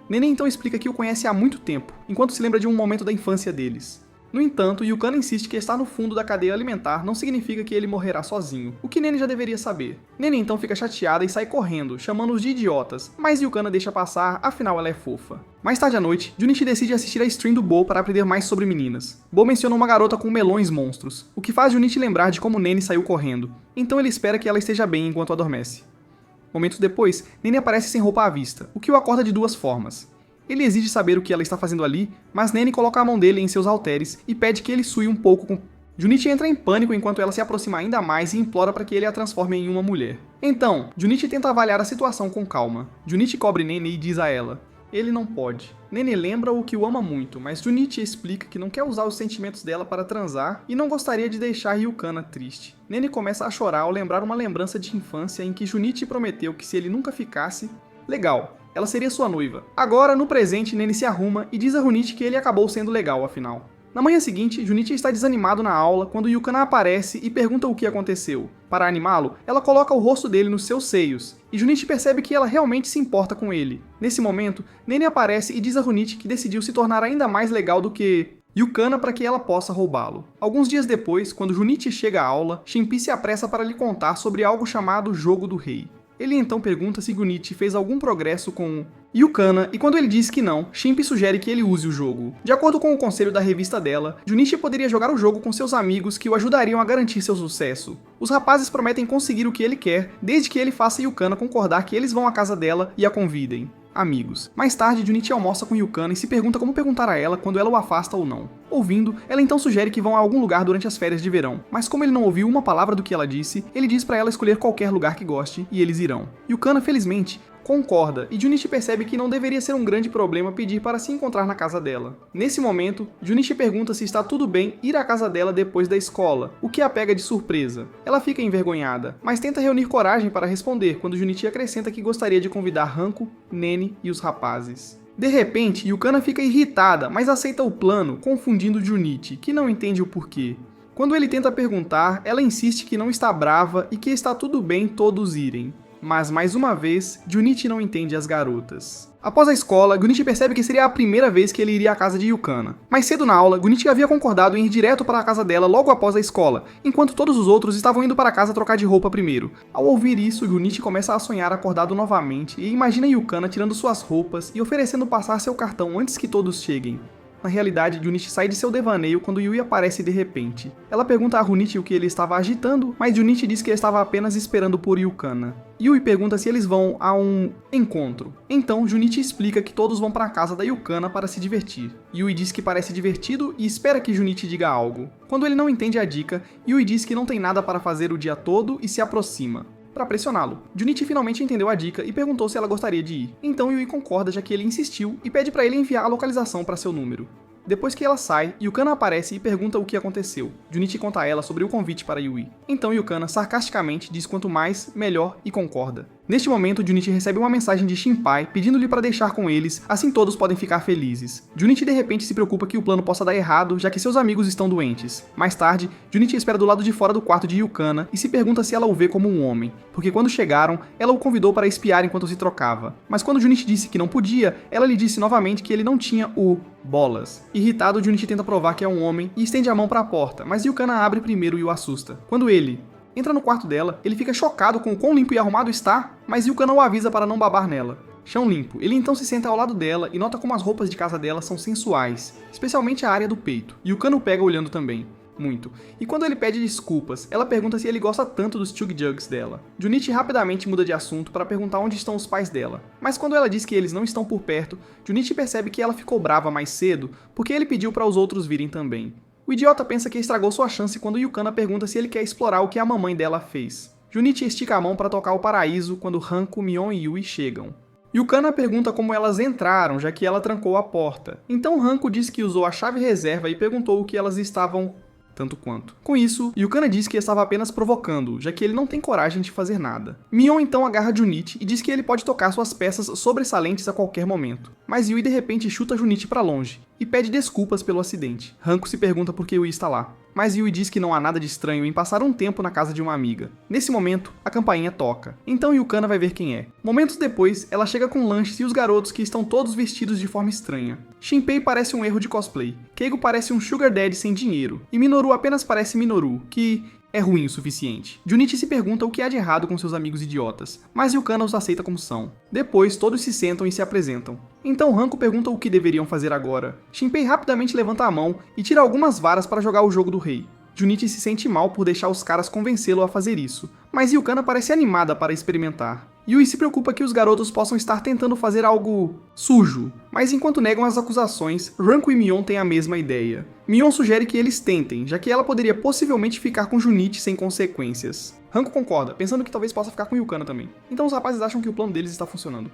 Nene então explica que o conhece há muito tempo, enquanto se lembra de um momento da infância deles. No entanto, Yukana insiste que estar no fundo da cadeia alimentar não significa que ele morrerá sozinho, o que Nene já deveria saber. Nene então fica chateada e sai correndo, chamando-os de idiotas, mas Yukana deixa passar, afinal ela é fofa. Mais tarde à noite, Junichi decide assistir a stream do Bo para aprender mais sobre meninas. Bo menciona uma garota com melões monstros, o que faz Junichi lembrar de como Nene saiu correndo, então ele espera que ela esteja bem enquanto adormece. Momentos depois, Nene aparece sem roupa à vista, o que o acorda de duas formas. Ele exige saber o que ela está fazendo ali, mas Nene coloca a mão dele em seus halteres e pede que ele sue um pouco com... Junichi entra em pânico enquanto ela se aproxima ainda mais e implora para que ele a transforme em uma mulher. Então, Junichi tenta avaliar a situação com calma. Junichi cobre Nene e diz a ela: ele não pode. Nene lembra-o que o ama muito, mas Junichi explica que não quer usar os sentimentos dela para transar e não gostaria de deixar Yukana triste. Nene começa a chorar ao lembrar uma lembrança de infância em que Junichi prometeu que se ele nunca ficasse... Legal. Ela seria sua noiva. Agora, no presente, Nene se arruma e diz a Junichi que ele acabou sendo legal, afinal. Na manhã seguinte, Junichi está desanimado na aula quando Yukana aparece e pergunta o que aconteceu. Para animá-lo, ela coloca o rosto dele nos seus seios, e Junichi percebe que ela realmente se importa com ele. Nesse momento, Nene aparece e diz a Junichi que decidiu se tornar ainda mais legal do que Yukana para que ela possa roubá-lo. Alguns dias depois, quando Junichi chega à aula, Shinpi se apressa para lhe contar sobre algo chamado Jogo do Rei. Ele então pergunta se Junichi fez algum progresso com Yukana, e quando ele diz que não, Shinpi sugere que ele use o jogo. De acordo com o conselho da revista dela, Junichi poderia jogar o jogo com seus amigos que o ajudariam a garantir seu sucesso. Os rapazes prometem conseguir o que ele quer, desde que ele faça Yukana concordar que eles vão à casa dela e a convidem. amigos. Mais tarde, Junichi almoça com Yukana e se pergunta como perguntar a ela quando ela o afasta ou não. Ouvindo, ela então sugere que vão a algum lugar durante as férias de verão, mas como ele não ouviu uma palavra do que ela disse, ele diz pra ela escolher qualquer lugar que goste e eles irão. Yukana, felizmente, concorda, e Junichi percebe que não deveria ser um grande problema pedir para se encontrar na casa dela. Nesse momento, Junichi pergunta se está tudo bem ir à casa dela depois da escola, o que a pega de surpresa. Ela fica envergonhada, mas tenta reunir coragem para responder quando Junichi acrescenta que gostaria de convidar Hanko, Nene e os rapazes. De repente, Yukana fica irritada, mas aceita o plano, confundindo Junichi, que não entende o porquê. Quando ele tenta perguntar, ela insiste que não está brava e que está tudo bem todos irem. Mas, mais uma vez, Junichi não entende as garotas. Após a escola, Junichi percebe que seria a primeira vez que ele iria à casa de Yukana. Mais cedo na aula, Junichi havia concordado em ir direto para a casa dela logo após a escola, enquanto todos os outros estavam indo para casa trocar de roupa primeiro. Ao ouvir isso, Junichi começa a sonhar acordado novamente e imagina Yukana tirando suas roupas e oferecendo passar seu cartão antes que todos cheguem. Na realidade, Junichi sai de seu devaneio quando Yui aparece de repente. Ela pergunta a Junichi o que ele estava agitando, mas Junichi diz que ele estava apenas esperando por Yukana. Yui pergunta se eles vão a um encontro. Então, Junichi explica que todos vão para a casa da Yukana para se divertir. Yui diz que parece divertido e espera que Junichi diga algo. Quando ele não entende a dica, Yui diz que não tem nada para fazer o dia todo e se aproxima. Para pressioná-lo. Junichi finalmente entendeu a dica e perguntou se ela gostaria de ir. Então Yui concorda, já que ele insistiu, e pede para ele enviar a localização para seu número. Depois que ela sai, Yukana aparece e pergunta o que aconteceu. Junichi conta a ela sobre o convite para Yui. Então Yukana sarcasticamente diz quanto mais, melhor e concorda. Neste momento, Junichi recebe uma mensagem de Shinpai pedindo-lhe para deixar com eles, assim todos podem ficar felizes. Junichi de repente se preocupa que o plano possa dar errado, já que seus amigos estão doentes. Mais tarde, Junichi espera do lado de fora do quarto de Yukana e se pergunta se ela o vê como um homem, porque quando chegaram, ela o convidou para espiar enquanto se trocava. Mas quando Junichi disse que não podia, ela lhe disse novamente que ele não tinha o bolas. Irritado, Junichi tenta provar que é um homem e estende a mão para a porta, mas Yukana abre primeiro e o assusta. Quando ele entra no quarto dela, ele fica chocado com o quão limpo e arrumado está, mas Yukana o avisa para não babar nela. Chão limpo, ele então se senta ao lado dela e nota como as roupas de casa dela são sensuais, especialmente a área do peito. Yukana o pega olhando também. Muito. E quando ele pede desculpas, ela pergunta se ele gosta tanto dos Chugjugs dela. Junichi rapidamente muda de assunto para perguntar onde estão os pais dela. Mas quando ela diz que eles não estão por perto, Junichi percebe que ela ficou brava mais cedo porque ele pediu para os outros virem também. O idiota pensa que estragou sua chance quando Yukana pergunta se ele quer explorar o que a mamãe dela fez. Junichi estica a mão para tocar o paraíso quando Hanko, Mion e Yui chegam. Yukana pergunta como elas entraram, já que ela trancou a porta. Então Hanko diz que usou a chave reserva e perguntou o que elas estavam tanto quanto. Com isso, Yukana diz que estava apenas provocando, já que ele não tem coragem de fazer nada. Mion então agarra Junichi e diz que ele pode tocar suas peças sobressalentes a qualquer momento. Mas Yui de repente chuta Junichi para longe e pede desculpas pelo acidente. Hanko se pergunta por que Yui está lá, mas Yui diz que não há nada de estranho em passar um tempo na casa de uma amiga. Nesse momento, a campainha toca. Então Yukana vai ver quem é. Momentos depois, ela chega com lanches e os garotos que estão todos vestidos de forma estranha. Shinpei parece um erro de cosplay. Keigo parece um sugar daddy sem dinheiro. E Minoru apenas parece Minoru, que é ruim o suficiente. Junichi se pergunta o que há de errado com seus amigos idiotas, mas Yukana os aceita como são. Depois, todos se sentam e se apresentam. Então Hanko pergunta o que deveriam fazer agora. Shinpei rapidamente levanta a mão e tira algumas varas para jogar o jogo do rei. Junichi se sente mal por deixar os caras convencê-lo a fazer isso, mas Yukana parece animada para experimentar. Yui se preocupa que os garotos possam estar tentando fazer algo sujo, mas enquanto negam as acusações, Ranko e Mion têm a mesma ideia. Mion sugere que eles tentem, já que ela poderia possivelmente ficar com Junichi sem consequências. Ranko concorda, pensando que talvez possa ficar com Yukana também. Então os rapazes acham que o plano deles está funcionando.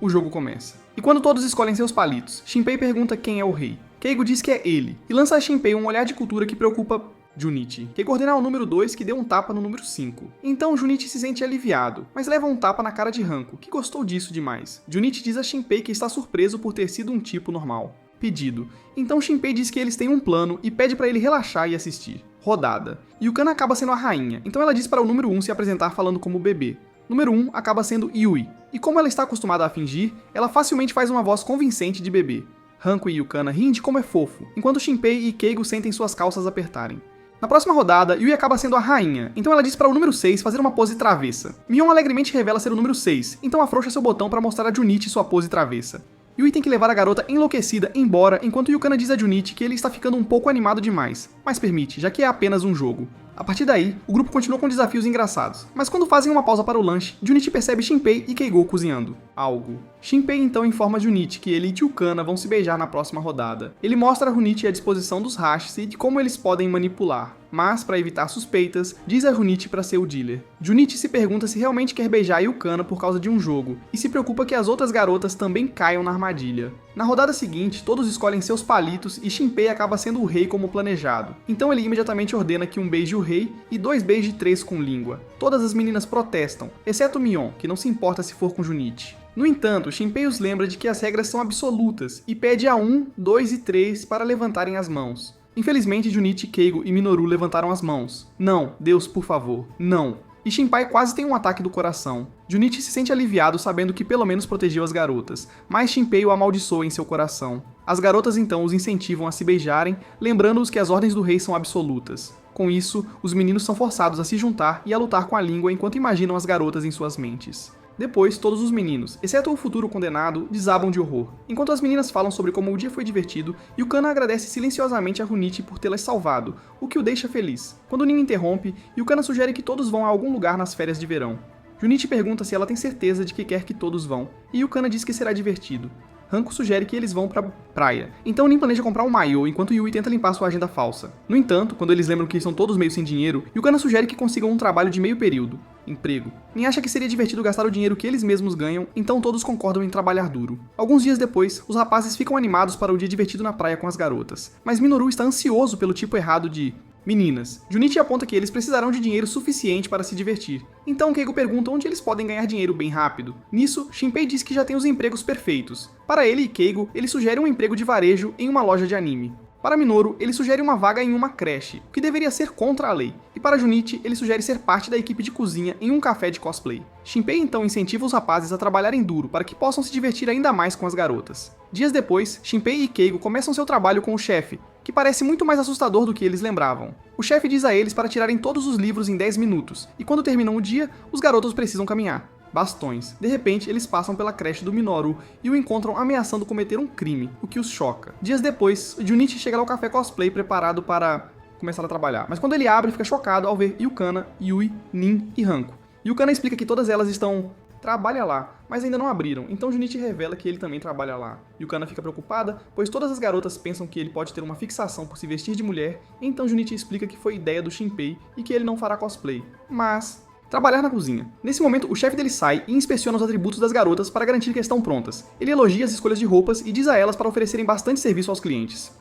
O jogo começa. E quando todos escolhem seus palitos, Shinpei pergunta quem é o rei. Keigo diz que é ele, e lança a Shinpei um olhar de cultura que preocupa Junichi, que coordena o número 2 que deu um tapa no número 5. Então Junichi se sente aliviado, mas leva um tapa na cara de Hanko, que gostou disso demais. Junichi diz a Shinpei que está surpreso por ter sido um tipo normal. Pedido. Então Shinpei diz que eles têm um plano e pede para ele relaxar e assistir. Rodada. Yukana acaba sendo a rainha, então ela diz para o número 1 se apresentar falando como bebê. Número 1 acaba sendo Yui, e como ela está acostumada a fingir, ela facilmente faz uma voz convincente de bebê. Hanko e Yukana riem de como é fofo, enquanto Shinpei e Keigo sentem suas calças apertarem. Na próxima rodada, Yui acaba sendo a rainha, então ela diz para o número 6 fazer uma pose travessa. Mion alegremente revela ser o número 6, então afrouxa seu botão para mostrar a Junichi sua pose travessa. Yui tem que levar a garota enlouquecida embora, enquanto Yukana diz a Junichi que ele está ficando um pouco animado demais, mas permite, já que é apenas um jogo. A partir daí, o grupo continua com desafios engraçados, mas quando fazem uma pausa para o lanche, Junichi percebe Shinpei e Keigo cozinhando. algo. Shinpei então informa Junichi que ele e Yukana vão se beijar na próxima rodada. Ele mostra a Junichi a disposição dos Hashis e de como eles podem manipular, mas, para evitar suspeitas, diz a Junichi para ser o dealer. Junichi se pergunta se realmente quer beijar Yukana por causa de um jogo, e se preocupa que as outras garotas também caiam na armadilha. Na rodada seguinte, todos escolhem seus palitos e Shinpei acaba sendo o rei como planejado. Então ele imediatamente ordena que um beije o rei e 2 beije 3 com língua. Todas as meninas protestam, exceto Mion, que não se importa se for com Junichi. No entanto, Shinpei os lembra de que as regras são absolutas e pede a 1, 2 e 3 para levantarem as mãos. Infelizmente, Junichi, Keigo e Minoru levantaram as mãos. Não, Deus, por favor, não. E Shinpei quase tem um ataque do coração. Junichi se sente aliviado sabendo que pelo menos protegeu as garotas, mas Shinpei o amaldiçoa em seu coração. As garotas então os incentivam a se beijarem, lembrando-os que as ordens do rei são absolutas. Com isso, os meninos são forçados a se juntar e a lutar com a língua enquanto imaginam as garotas em suas mentes. Depois, todos os meninos, exceto o futuro condenado, desabam de horror. Enquanto as meninas falam sobre como o dia foi divertido, Yukana agradece silenciosamente a Junichi por tê-las salvado, o que o deixa feliz. Quando Nin interrompe, Yukana sugere que todos vão a algum lugar nas férias de verão. Junichi pergunta se ela tem certeza de que quer que todos vão, e Yukana diz que será divertido. Hanko sugere que eles vão pra praia, então Nin planeja comprar um maiô enquanto Yui tenta limpar sua agenda falsa. No entanto, quando eles lembram que são todos meio sem dinheiro, Yukana sugere que consigam um trabalho de meio período, emprego. Nin acha que seria divertido gastar o dinheiro que eles mesmos ganham, então todos concordam em trabalhar duro. Alguns dias depois, os rapazes ficam animados para o dia divertido na praia com as garotas, mas Minoru está ansioso pelo tipo errado de meninas. Junichi aponta que eles precisarão de dinheiro suficiente para se divertir. Então Keigo pergunta onde eles podem ganhar dinheiro bem rápido. Nisso, Shinpei diz que já tem os empregos perfeitos. Para ele e Keigo, ele sugere um emprego de varejo em uma loja de anime. Para Minoru, ele sugere uma vaga em uma creche, o que deveria ser contra a lei. E para Junichi, ele sugere ser parte da equipe de cozinha em um café de cosplay. Shinpei então incentiva os rapazes a trabalharem duro para que possam se divertir ainda mais com as garotas. Dias depois, Shinpei e Keigo começam seu trabalho com o chefe, que parece muito mais assustador do que eles lembravam. O chefe diz a eles para tirarem todos os livros em 10 minutos, e quando terminam o dia, os garotos precisam caminhar. Bastões. De repente, eles passam pela creche do Minoru e o encontram ameaçando cometer um crime, o que os choca. Dias depois, Junichi chega ao café cosplay preparado para começar a trabalhar, mas quando ele abre, fica chocado ao ver Yukana, Yui, Nin e Hanko. Yukana explica que todas elas estão trabalha lá, mas ainda não abriram, então Junichi revela que ele também trabalha lá. Yukana fica preocupada, pois todas as garotas pensam que ele pode ter uma fixação por se vestir de mulher, então Junichi explica que foi ideia do Shinpei e que ele não fará cosplay. Mas trabalhar na cozinha. Nesse momento, o chefe dele sai e inspeciona os atributos das garotas para garantir que estão prontas. Ele elogia as escolhas de roupas e diz a elas para oferecerem bastante serviço aos clientes.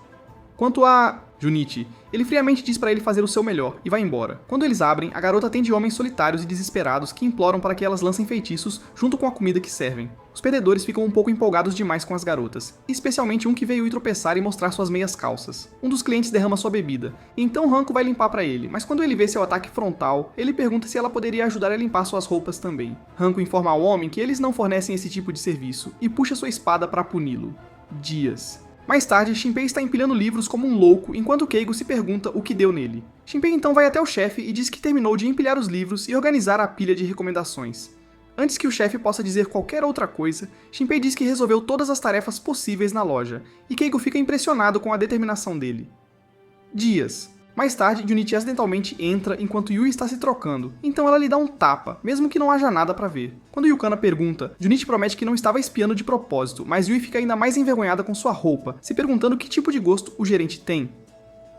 Quanto a Junichi, ele friamente diz para ele fazer o seu melhor e vai embora. Quando eles abrem, a garota atende homens solitários e desesperados que imploram para que elas lancem feitiços junto com a comida que servem. Os perdedores ficam um pouco empolgados demais com as garotas, especialmente um que veio ir tropeçar e mostrar suas meias calças. Um dos clientes derrama sua bebida, e então Hanko vai limpar para ele, mas quando ele vê seu ataque frontal, ele pergunta se ela poderia ajudar a limpar suas roupas também. Hanko informa ao homem que eles não fornecem esse tipo de serviço e puxa sua espada para puni-lo. Dias. Mais tarde, Shinpei está empilhando livros como um louco, enquanto Keigo se pergunta o que deu nele. Shinpei então vai até o chefe e diz que terminou de empilhar os livros e organizar a pilha de recomendações. Antes que o chefe possa dizer qualquer outra coisa, Shinpei diz que resolveu todas as tarefas possíveis na loja, e Keigo fica impressionado com a determinação dele. Dias. Mais tarde, Junichi acidentalmente entra enquanto Yui está se trocando, então ela lhe dá um tapa, mesmo que não haja nada pra ver. Quando Yukana pergunta, Junichi promete que não estava espiando de propósito, mas Yui fica ainda mais envergonhada com sua roupa, se perguntando que tipo de gosto o gerente tem.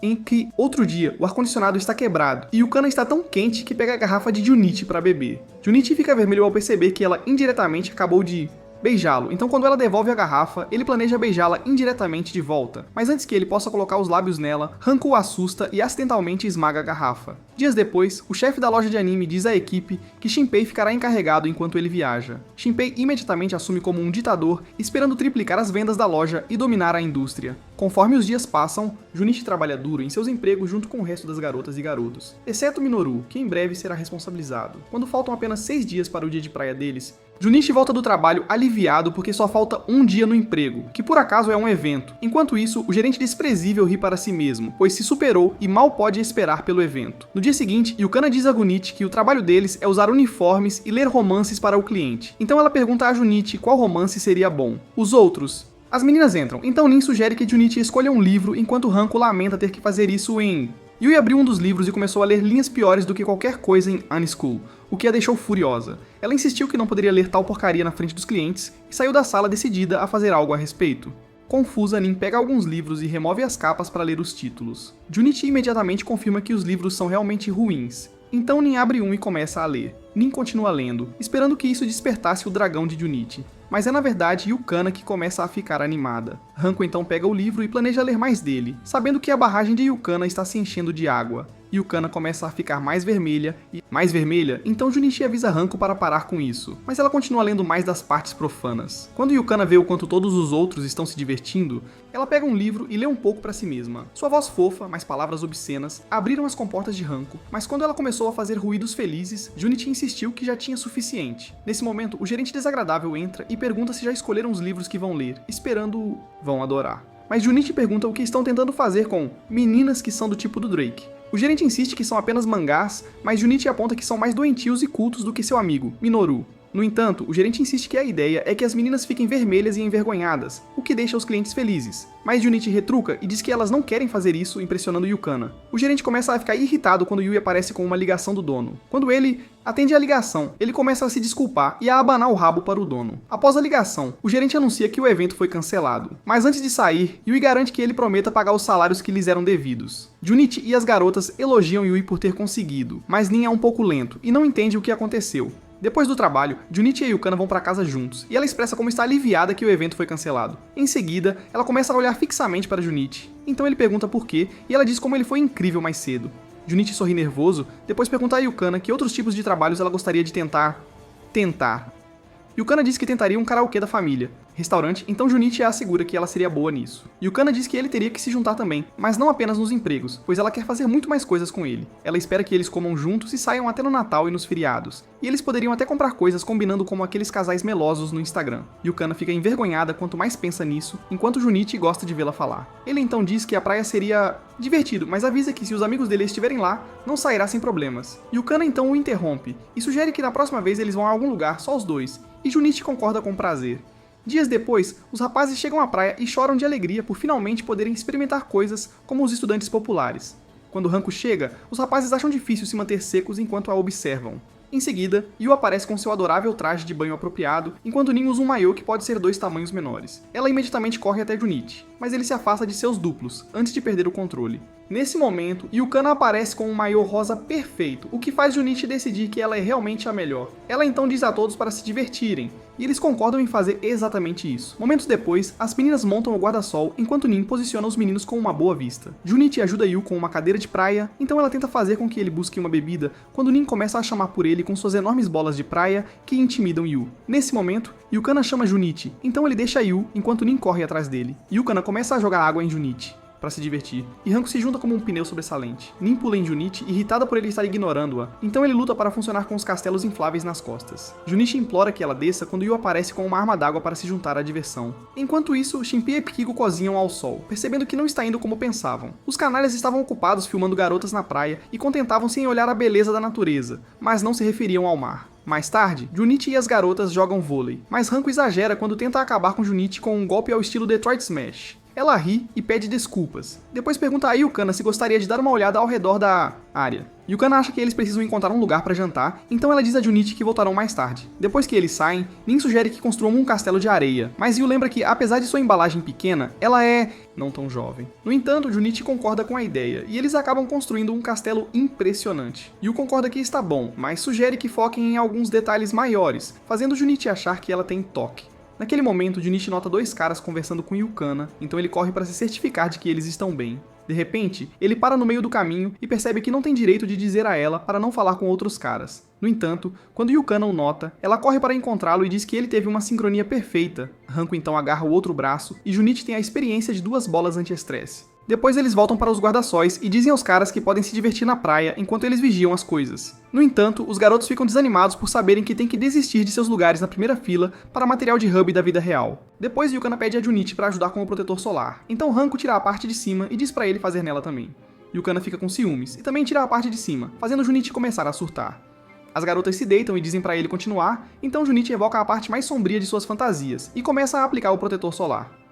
Em que, outro dia, o ar-condicionado está quebrado, e Yukana está tão quente que pega a garrafa de Junichi para beber. Junichi fica vermelho ao perceber que ela indiretamente acabou de beijá-lo, então quando ela devolve a garrafa, ele planeja beijá-la indiretamente de volta. Mas antes que ele possa colocar os lábios nela, Hanko o assusta e acidentalmente esmaga a garrafa. Dias depois, o chefe da loja de anime diz à equipe que Shinpei ficará encarregado enquanto ele viaja. Shinpei imediatamente assume como um ditador, esperando triplicar as vendas da loja e dominar a indústria. Conforme os dias passam, Junichi trabalha duro em seus empregos junto com o resto das garotas e garotos, exceto Minoru, que em breve será responsabilizado. Quando faltam apenas 6 dias para o dia de praia deles, Junichi volta do trabalho aliviado porque só falta um dia no emprego, que por acaso é um evento. Enquanto isso, o gerente desprezível ri para si mesmo, pois se superou e mal pode esperar pelo evento. No dia seguinte, Yukana diz a Junichi que o trabalho deles é usar uniformes e ler romances para o cliente. Então ela pergunta a Junichi qual romance seria bom. Os outros? As meninas entram, então Nin sugere que Junichi escolha um livro enquanto Hanko lamenta ter que fazer isso em Yui abriu um dos livros e começou a ler linhas piores do que qualquer coisa em Unschool, o que a deixou furiosa. Ela insistiu que não poderia ler tal porcaria na frente dos clientes e saiu da sala decidida a fazer algo a respeito. Confusa, Nin pega alguns livros e remove as capas para ler os títulos. Junichi imediatamente confirma que os livros são realmente ruins. Então Nin abre um e começa a ler. Nin continua lendo, esperando que isso despertasse o dragão de Junichi. Mas é na verdade Yukana que começa a ficar animada. Hanko então pega o livro e planeja ler mais dele, sabendo que a barragem de Yukana está se enchendo de água. Yukana começa a ficar mais vermelha, então Junichi avisa Hanko para parar com isso, mas ela continua lendo mais das partes profanas. Quando Yukana vê o quanto todos os outros estão se divertindo, ela pega um livro e lê um pouco para si mesma. Sua voz fofa, mas palavras obscenas, abriram as comportas de Hanko, mas quando ela começou a fazer ruídos felizes, Junichi insistiu que já tinha suficiente. Nesse momento, o gerente desagradável entra e pergunta se já escolheram os livros que vão ler, esperando vão adorar. Mas Junichi pergunta o que estão tentando fazer com meninas que são do tipo do Drake. O gerente insiste que são apenas mangás, mas Junichi aponta que são mais doentios e cultos do que seu amigo, Minoru. No entanto, o gerente insiste que a ideia é que as meninas fiquem vermelhas e envergonhadas, o que deixa os clientes felizes. Mas Junichi retruca e diz que elas não querem fazer isso, impressionando Yukana. O gerente começa a ficar irritado quando Yui aparece com uma ligação do dono. Quando ele atende a ligação, ele começa a se desculpar e a abanar o rabo para o dono. Após a ligação, o gerente anuncia que o evento foi cancelado. Mas antes de sair, Yui garante que ele prometa pagar os salários que lhes eram devidos. Junichi e as garotas elogiam Yui por ter conseguido, mas Nin é um pouco lento e não entende o que aconteceu. Depois do trabalho, Junichi e Yukana vão para casa juntos, e ela expressa como está aliviada que o evento foi cancelado. Em seguida, ela começa a olhar fixamente para Junichi, então ele pergunta por quê, e ela diz como ele foi incrível mais cedo. Junichi sorri nervoso, depois pergunta a Yukana que outros tipos de trabalhos ela gostaria de tentar. Yukana diz que tentaria um karaokê da família, restaurante, então Junichi a assegura que ela seria boa nisso. Yukana diz que ele teria que se juntar também, mas não apenas nos empregos, pois ela quer fazer muito mais coisas com ele. Ela espera que eles comam juntos e saiam até no Natal e nos feriados, e eles poderiam até comprar coisas combinando como aqueles casais melosos no Instagram. Yukana fica envergonhada quanto mais pensa nisso, enquanto Junichi gosta de vê-la falar. Ele então diz que a praia seria divertido, mas avisa que se os amigos dele estiverem lá, não sairá sem problemas. Yukana então o interrompe, e sugere que na próxima vez eles vão a algum lugar, só os dois, e Junichi concorda com prazer. Dias depois, os rapazes chegam à praia e choram de alegria por finalmente poderem experimentar coisas como os estudantes populares. Quando Hanko chega, os rapazes acham difícil se manter secos enquanto a observam. Em seguida, Yu aparece com seu adorável traje de banho apropriado, enquanto Nin usa um maiô que pode ser 2 tamanhos menores. Ela imediatamente corre até Junichi, mas ele se afasta de seus duplos, antes de perder o controle. Nesse momento, Yukana aparece com um maiô rosa perfeito, o que faz Junichi decidir que ela é realmente a melhor. Ela então diz a todos para se divertirem, e eles concordam em fazer exatamente isso. Momentos depois, as meninas montam o guarda-sol, enquanto Nin posiciona os meninos com uma boa vista. Junichi ajuda Yu com uma cadeira de praia, então ela tenta fazer com que ele busque uma bebida, quando Nin começa a chamar por ele com suas enormes bolas de praia, que intimidam Yu. Nesse momento, Yukana chama Junichi, então ele deixa Yu, enquanto Nin corre atrás dele. Yukana começa a jogar água em Junichi para se divertir, e Hanko se junta como um pneu sobressalente. Nin pula em Junichi, irritada por ele estar ignorando-a, então ele luta para funcionar com os castelos infláveis nas costas. Junichi implora que ela desça quando Yu aparece com uma arma d'água para se juntar à diversão. Enquanto isso, Shinpei e Pikigo cozinham ao sol, percebendo que não está indo como pensavam. Os canalhas estavam ocupados filmando garotas na praia e contentavam-se em olhar a beleza da natureza, mas não se referiam ao mar. Mais tarde, Junichi e as garotas jogam vôlei, mas Hanko exagera quando tenta acabar com Junichi com um golpe ao estilo Detroit Smash. Ela ri e pede desculpas. Depois pergunta a Yukana se gostaria de dar uma olhada ao redor da área. Yukana acha que eles precisam encontrar um lugar para jantar, então ela diz a Junichi que voltarão mais tarde. Depois que eles saem, Nin sugere que construam um castelo de areia, mas Yu lembra que, apesar de sua embalagem pequena, ela é não tão jovem. No entanto, Junichi concorda com a ideia, e eles acabam construindo um castelo impressionante. Yu concorda que está bom, mas sugere que foquem em alguns detalhes maiores, fazendo Junichi achar que ela tem toque. Naquele momento, Junichi nota 2 caras conversando com Yukana, então ele corre para se certificar de que eles estão bem. De repente, ele para no meio do caminho e percebe que não tem direito de dizer a ela para não falar com outros caras. No entanto, quando Yukana o nota, ela corre para encontrá-lo e diz que ele teve uma sincronia perfeita. Hanko então agarra o outro braço e Junichi tem a experiência de 2 bolas anti-estresse. Depois eles voltam para os guarda-sóis e dizem aos caras que podem se divertir na praia enquanto eles vigiam as coisas. No entanto, os garotos ficam desanimados por saberem que têm que desistir de seus lugares na primeira fila para material de hub da vida real. Depois Yukana pede a Junichi para ajudar com o protetor solar, então Hanko tira a parte de cima e diz para ele fazer nela também. Yukana fica com ciúmes e também tira a parte de cima, fazendo Junichi começar a surtar. As garotas se deitam e dizem para ele continuar, então Junichi evoca a parte mais sombria de suas fantasias e começa a aplicar o protetor solar.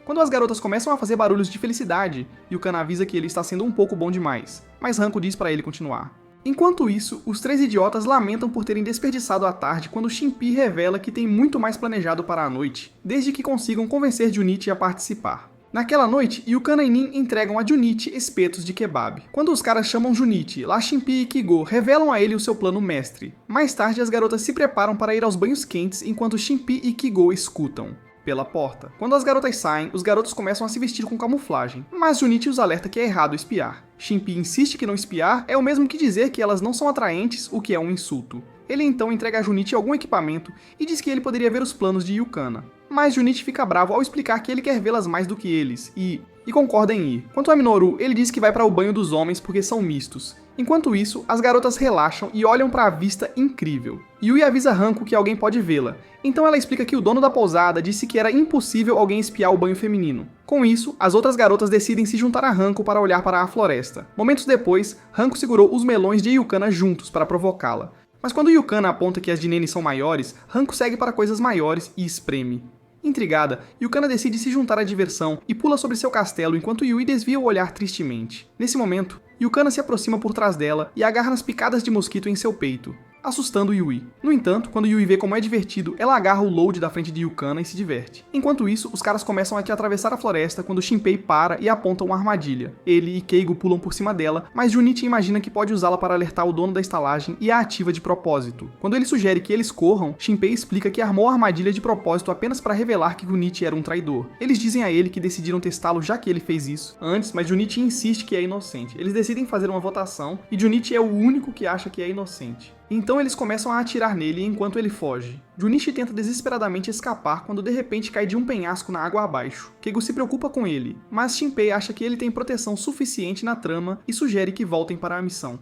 quando as garotas começam a fazer barulhos de felicidade, Yukana avisa que ele está sendo um pouco bom demais, mas Hanko diz para ele continuar. Enquanto isso, os 3 idiotas lamentam por terem desperdiçado a tarde quando Shinpei revela que tem muito mais planejado para a noite, desde que consigam convencer Junichi a participar. Naquela noite, Yukana e Nin entregam a Junichi espetos de kebab. Quando os caras chamam Junichi, lá Shinpei e Kigo revelam a ele o seu plano mestre. Mais tarde, as garotas se preparam para ir aos banhos quentes enquanto Shinpei e Kigo escutam pela porta. Quando as garotas saem, os garotos começam a se vestir com camuflagem, mas Junichi os alerta que é errado espiar. Shinpei insiste que não espiar é o mesmo que dizer que elas não são atraentes, o que é um insulto. Ele então entrega a Junichi algum equipamento e diz que ele poderia ver os planos de Yukana. Mas Junichi fica bravo ao explicar que ele quer vê-las mais do que eles, e concorda em ir. Quanto a Minoru, ele diz que vai para o banho dos homens porque são mistos. Enquanto isso, as garotas relaxam e olham para a vista incrível. Yui avisa Hanko que alguém pode vê-la, então ela explica que o dono da pousada disse que era impossível alguém espiar o banho feminino. Com isso, as outras garotas decidem se juntar a Hanko para olhar para a floresta. Momentos depois, Hanko segurou os melões de Yukana juntos para provocá-la. Mas quando Yukana aponta que as de Nene são maiores, Hanko segue para coisas maiores e espreme. Intrigada, Yukana decide se juntar à diversão e pula sobre seu castelo enquanto Yui desvia o olhar tristemente. Nesse momento, Yukana se aproxima por trás dela e agarra nas picadas de mosquito em seu peito, assustando Yui. No entanto, quando Yui vê como é divertido, ela agarra o load da frente de Yukana e se diverte. Enquanto isso, os caras começam a atravessar a floresta quando Shinpei para e aponta uma armadilha. Ele e Keigo pulam por cima dela, mas Junichi imagina que pode usá-la para alertar o dono da estalagem e a ativa de propósito. Quando ele sugere que eles corram, Shinpei explica que armou a armadilha de propósito apenas para revelar que Junichi era um traidor. Eles dizem a ele que decidiram testá-lo já que ele fez isso antes, mas Junichi insiste que é inocente. Eles decidem fazer uma votação e Junichi é o único que acha que é inocente. Então eles começam a atirar nele enquanto ele foge. Junichi tenta desesperadamente escapar quando de repente cai de um penhasco na água abaixo. Keigo se preocupa com ele, mas Shinpei acha que ele tem proteção suficiente na trama e sugere que voltem para a missão.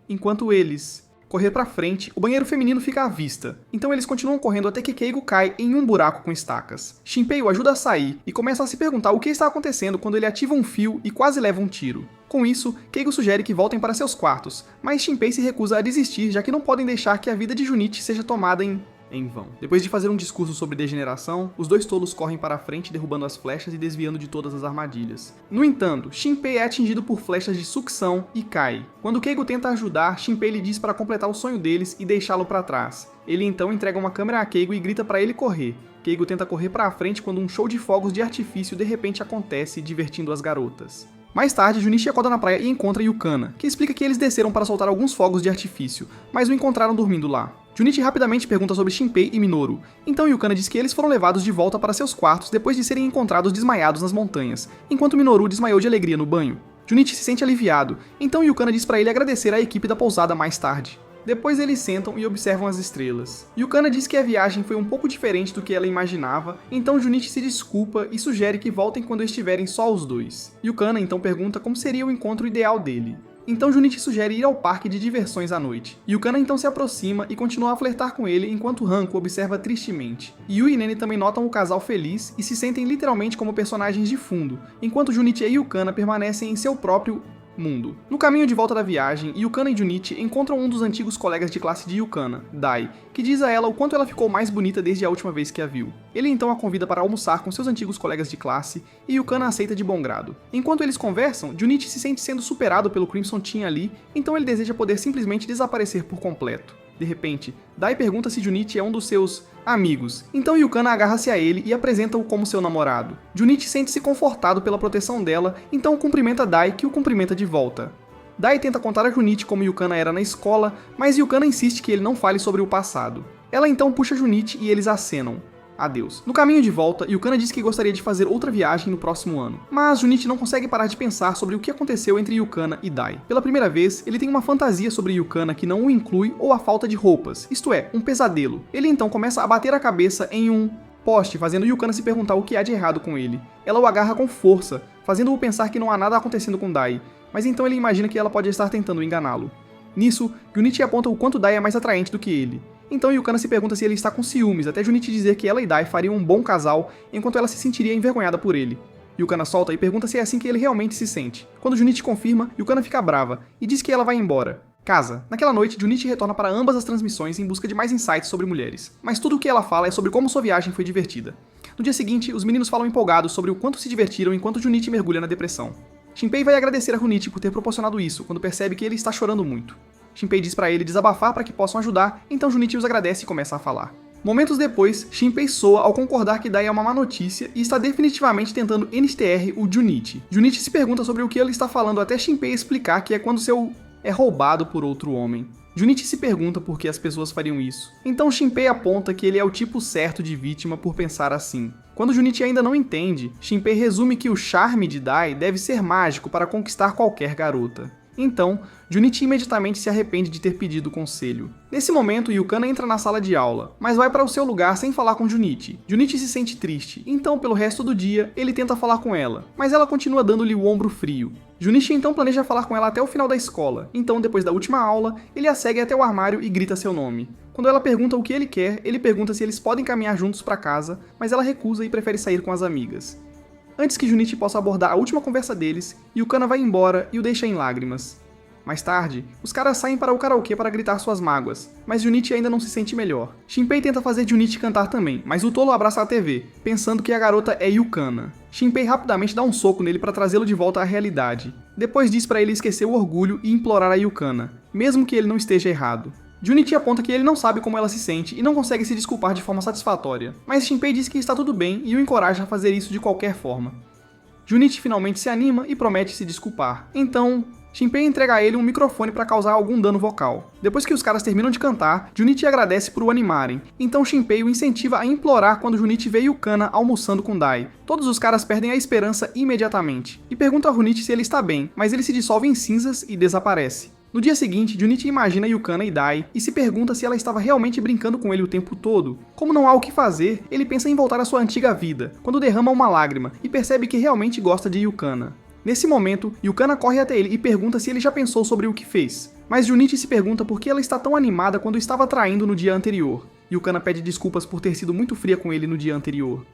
Enquanto eles correr pra frente, o banheiro feminino fica à vista. Então eles continuam correndo até que Keigo cai em um buraco com estacas. Shinpei o ajuda a sair e começa a se perguntar o que está acontecendo quando ele ativa um fio e quase leva um tiro. Com isso, Keigo sugere que voltem para seus quartos, mas Shinpei se recusa a desistir já que não podem deixar que a vida de Junichi seja tomada em vão. Depois de fazer um discurso sobre degeneração, os 2 tolos correm para a frente derrubando as flechas e desviando de todas as armadilhas. No entanto, Shinpei é atingido por flechas de sucção e cai. Quando Keigo tenta ajudar, Shinpei lhe diz para completar o sonho deles e deixá-lo para trás. Ele então entrega uma câmera a Keigo e grita para ele correr. Keigo tenta correr para a frente quando um show de fogos de artifício de repente acontece, divertindo as garotas. Mais tarde, Junichi acorda na praia e encontra Yukana, que explica que eles desceram para soltar alguns fogos de artifício, mas o encontraram dormindo lá. Junichi rapidamente pergunta sobre Shinpei e Minoru, então Yukana diz que eles foram levados de volta para seus quartos depois de serem encontrados desmaiados nas montanhas, enquanto Minoru desmaiou de alegria no banho. Junichi se sente aliviado, então Yukana diz para ele agradecer à equipe da pousada mais tarde. Depois eles sentam e observam as estrelas. Yukana diz que a viagem foi um pouco diferente do que ela imaginava, então Junichi se desculpa e sugere que voltem quando estiverem só os 2. Yukana então pergunta como seria o encontro ideal dele. Então Junichi sugere ir ao parque de diversões à noite. Yukana então se aproxima e continua a flertar com ele enquanto Hanko observa tristemente. Yui e Nene também notam o casal feliz e se sentem literalmente como personagens de fundo, enquanto Junichi e Yukana permanecem em seu próprio mundo. No caminho de volta da viagem, Yukana e Junichi encontram um dos antigos colegas de classe de Yukana, Dai, que diz a ela o quanto ela ficou mais bonita desde a última vez que a viu. Ele então a convida para almoçar com seus antigos colegas de classe e Yukana aceita de bom grado. Enquanto eles conversam, Junichi se sente sendo superado pelo Crimson Team ali, então ele deseja poder simplesmente desaparecer por completo. De repente, Dai pergunta se Junichi é um dos seus amigos, então Yukana agarra-se a ele e apresenta-o como seu namorado. Junichi sente-se confortado pela proteção dela, então cumprimenta Dai, que o cumprimenta de volta. Dai tenta contar a Junichi como Yukana era na escola, mas Yukana insiste que ele não fale sobre o passado. Ela então puxa Junichi e eles acenam. Adeus. No caminho de volta, Yukana diz que gostaria de fazer outra viagem no próximo ano, mas Junichi não consegue parar de pensar sobre o que aconteceu entre Yukana e Dai. Pela primeira vez, ele tem uma fantasia sobre Yukana que não o inclui ou a falta de roupas, isto é, um pesadelo. Ele então começa a bater a cabeça em um poste, fazendo Yukana se perguntar o que há de errado com ele. Ela o agarra com força, fazendo-o pensar que não há nada acontecendo com Dai, mas então ele imagina que ela pode estar tentando enganá-lo. Nisso, Junichi aponta o quanto Dai é mais atraente do que ele. Então Yukana se pergunta se ele está com ciúmes, até Junichi dizer que ela e Dai fariam um bom casal, enquanto ela se sentiria envergonhada por ele. Yukana solta e pergunta se é assim que ele realmente se sente. Quando Junichi confirma, Yukana fica brava e diz que ela vai embora. Casa. Naquela noite, Junichi retorna para ambas as transmissões em busca de mais insights sobre mulheres, mas tudo o que ela fala é sobre como sua viagem foi divertida. No dia seguinte, os meninos falam empolgados sobre o quanto se divertiram enquanto Junichi mergulha na depressão. Shinpei vai agradecer a Junichi por ter proporcionado isso, quando percebe que ele está chorando muito. Shinpei diz pra ele desabafar para que possam ajudar, então Junichi os agradece e começa a falar. Momentos depois, Shinpei soa ao concordar que Dai é uma má notícia e está definitivamente tentando NTR o Junichi. Junichi se pergunta sobre o que ele está falando até Shinpei explicar que é quando seu é roubado por outro homem. Junichi se pergunta por que as pessoas fariam isso. Então Shinpei aponta que ele é o tipo certo de vítima por pensar assim. Quando Junichi ainda não entende, Shinpei resume que o charme de Dai deve ser mágico para conquistar qualquer garota. Então, Junichi imediatamente se arrepende de ter pedido o conselho. Nesse momento, Yukana entra na sala de aula, mas vai para o seu lugar sem falar com Junichi. Junichi se sente triste, então pelo resto do dia, ele tenta falar com ela, mas ela continua dando-lhe o ombro frio. Junichi então planeja falar com ela até o final da escola, então depois da última aula, ele a segue até o armário e grita seu nome. Quando ela pergunta o que ele quer, ele pergunta se eles podem caminhar juntos para casa, mas ela recusa e prefere sair com as amigas. Antes que Junichi possa abordar a última conversa deles, Yukana vai embora e o deixa em lágrimas. Mais tarde, os caras saem para o karaokê para gritar suas mágoas, mas Junichi ainda não se sente melhor. Shinpei tenta fazer Junichi cantar também, mas o tolo abraça a TV, pensando que a garota é Yukana. Shinpei rapidamente dá um soco nele para trazê-lo de volta à realidade. Depois diz para ele esquecer o orgulho e implorar a Yukana, mesmo que ele não esteja errado. Junichi aponta que ele não sabe como ela se sente e não consegue se desculpar de forma satisfatória, mas Shinpei diz que está tudo bem e o encoraja a fazer isso de qualquer forma. Junichi finalmente se anima e promete se desculpar. Então, Shinpei entrega a ele um microfone para causar algum dano vocal. Depois que os caras terminam de cantar, Junichi agradece por o animarem, então Shinpei o incentiva a implorar quando Junichi vê Yukana almoçando com Dai. Todos os caras perdem a esperança imediatamente, e perguntam a Junichi se ele está bem, mas ele se dissolve em cinzas e desaparece. No dia seguinte, Junichi imagina Yukana e Dai e se pergunta se ela estava realmente brincando com ele o tempo todo. Como não há o que fazer, ele pensa em voltar à sua antiga vida, quando derrama uma lágrima e percebe que realmente gosta de Yukana. Nesse momento, Yukana corre até ele e pergunta se ele já pensou sobre o que fez. Mas Junichi se pergunta por que ela está tão animada quando estava traindo no dia anterior. Yukana pede desculpas por ter sido muito fria com ele no dia anterior.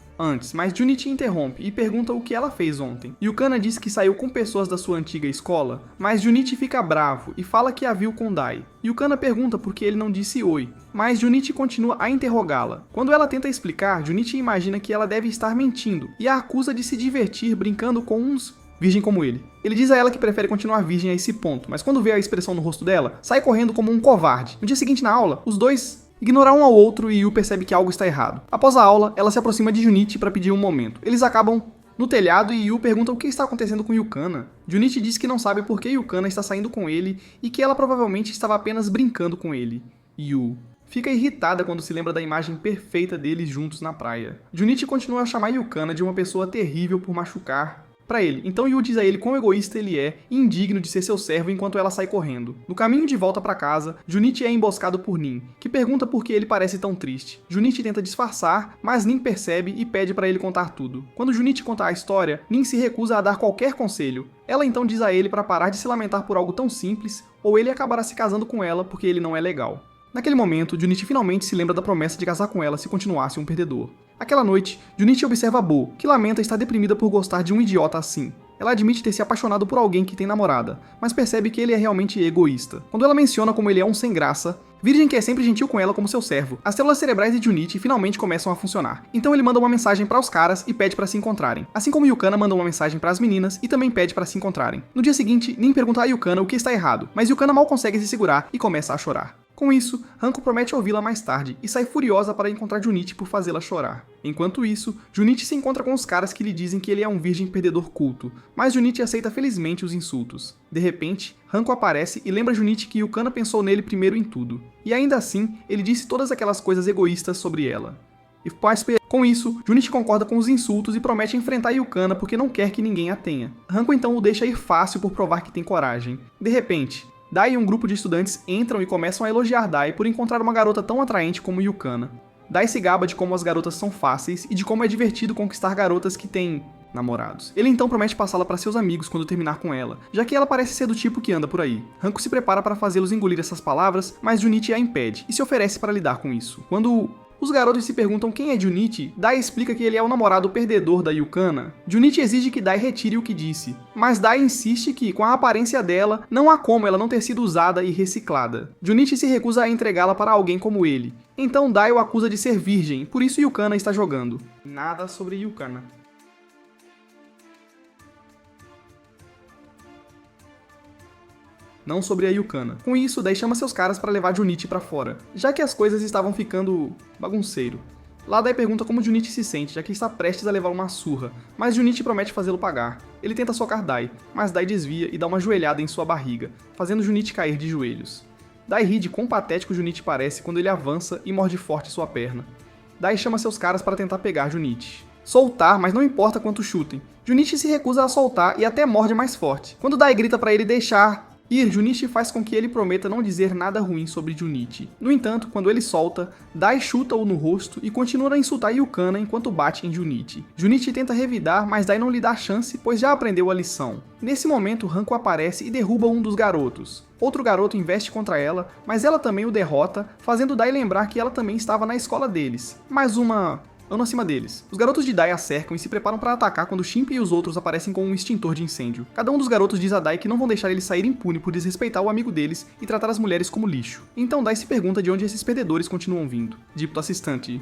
Mas Junichi interrompe e pergunta o que ela fez ontem. Yukana diz que saiu com pessoas da sua antiga escola, mas Junichi fica bravo e fala que a viu com Dai. Yukana pergunta por que ele não disse oi, mas Junichi continua a interrogá-la. Quando ela tenta explicar, Junichi imagina que ela deve estar mentindo e a acusa de se divertir brincando com uns virgem como ele. Ele diz a ela que prefere continuar virgem a esse ponto, mas quando vê a expressão no rosto dela, sai correndo como um covarde. No dia seguinte na aula, os dois ignoram um ao outro e Yu percebe que algo está errado. Após a aula, ela se aproxima de Junichi para pedir um momento. Eles acabam no telhado e Yu pergunta o que está acontecendo com Yukana. Junichi diz que não sabe por que Yukana está saindo com ele e que ela provavelmente estava apenas brincando com ele. Yu fica irritada quando se lembra da imagem perfeita deles juntos na praia. Junichi continua a chamar Yukana de uma pessoa terrível por machucar pra ele, então Yu diz a ele quão egoísta ele é e indigno de ser seu servo enquanto ela sai correndo. No caminho de volta pra casa, Junichi é emboscado por Nin, que pergunta por que ele parece tão triste. Junichi tenta disfarçar, mas Nin percebe e pede pra ele contar tudo. Quando Junichi conta a história, Nin se recusa a dar qualquer conselho. Ela então diz a ele pra parar de se lamentar por algo tão simples, ou ele acabará se casando com ela porque ele não é legal. Naquele momento, Junichi finalmente se lembra da promessa de casar com ela se continuasse um perdedor. Aquela noite, Junichi observa Bo, que lamenta estar deprimida por gostar de um idiota assim. Ela admite ter se apaixonado por alguém que tem namorada, mas percebe que ele é realmente egoísta. Quando ela menciona como ele é um sem graça, Virgem que é sempre gentil com ela como seu servo, as células cerebrais de Junichi finalmente começam a funcionar. Então ele manda uma mensagem para os caras e pede para se encontrarem. Assim como Yukana manda uma mensagem para as meninas e também pede para se encontrarem. No dia seguinte, Nin pergunta a Yukana o que está errado, mas Yukana mal consegue se segurar e começa a chorar. Com isso, Hanko promete ouvi-la mais tarde e sai furiosa para encontrar Junichi por fazê-la chorar. Enquanto isso, Junichi se encontra com os caras que lhe dizem que ele é um virgem perdedor culto, mas Junichi aceita felizmente os insultos. De repente, Hanko aparece e lembra Junichi que Yukana pensou nele primeiro em tudo. E ainda assim, ele disse todas aquelas coisas egoístas sobre ela. Com isso, Junichi concorda com os insultos e promete enfrentar Yukana porque não quer que ninguém a tenha. Hanko então o deixa ir fácil por provar que tem coragem. De repente, Dai e um grupo de estudantes entram e começam a elogiar Dai por encontrar uma garota tão atraente como Yukana. Dai se gaba de como as garotas são fáceis e de como é divertido conquistar garotas que têm namorados. Ele então promete passá-la para seus amigos quando terminar com ela, já que ela parece ser do tipo que anda por aí. Hanko se prepara para fazê-los engolir essas palavras, mas Junichi a impede e se oferece para lidar com isso. Quando os garotos se perguntam quem é Junichi, Dai explica que ele é o namorado perdedor da Yukana. Junichi exige que Dai retire o que disse, mas Dai insiste que, com a aparência dela, não há como ela não ter sido usada e reciclada. Junichi se recusa a entregá-la para alguém como ele, Então Dai o acusa de ser virgem, por isso Yukana está jogando. Nada sobre Yukana. Não sobre a Yukana. Com isso, Dai chama seus caras para levar Junichi pra fora, já que as coisas estavam ficando bagunceiro. Lá Dai pergunta como Junichi se sente, já que está prestes a levar uma surra, mas Junichi promete fazê-lo pagar. Ele tenta socar Dai, mas Dai desvia e dá uma joelhada em sua barriga, fazendo Junichi cair de joelhos. Dai ri de quão patético Junichi parece quando ele avança e morde forte sua perna. Dai chama seus caras para tentar pegar Junichi. Soltar, mas não importa quanto chutem. Junichi se recusa a soltar e até morde mais forte. Quando Dai grita para ele deixar ir, Junichi faz com que ele prometa não dizer nada ruim sobre Junichi. No entanto, quando ele solta, Dai chuta-o no rosto e continua a insultar Yukana enquanto bate em Junichi. Junichi tenta revidar, mas Dai não lhe dá chance, pois já aprendeu a lição. Nesse momento, Hanko aparece e derruba um dos garotos. Outro garoto investe contra ela, mas ela também o derrota, fazendo Dai lembrar que ela também estava na escola deles. Mais uma ano acima deles. Os garotos de Dai a cercam e se preparam para atacar quando Shimp e os outros aparecem com um extintor de incêndio. Cada um dos garotos diz a Dai que não vão deixar ele sair impune por desrespeitar o amigo deles e tratar as mulheres como lixo. Então Dai se pergunta de onde esses perdedores continuam vindo. Dito assistente.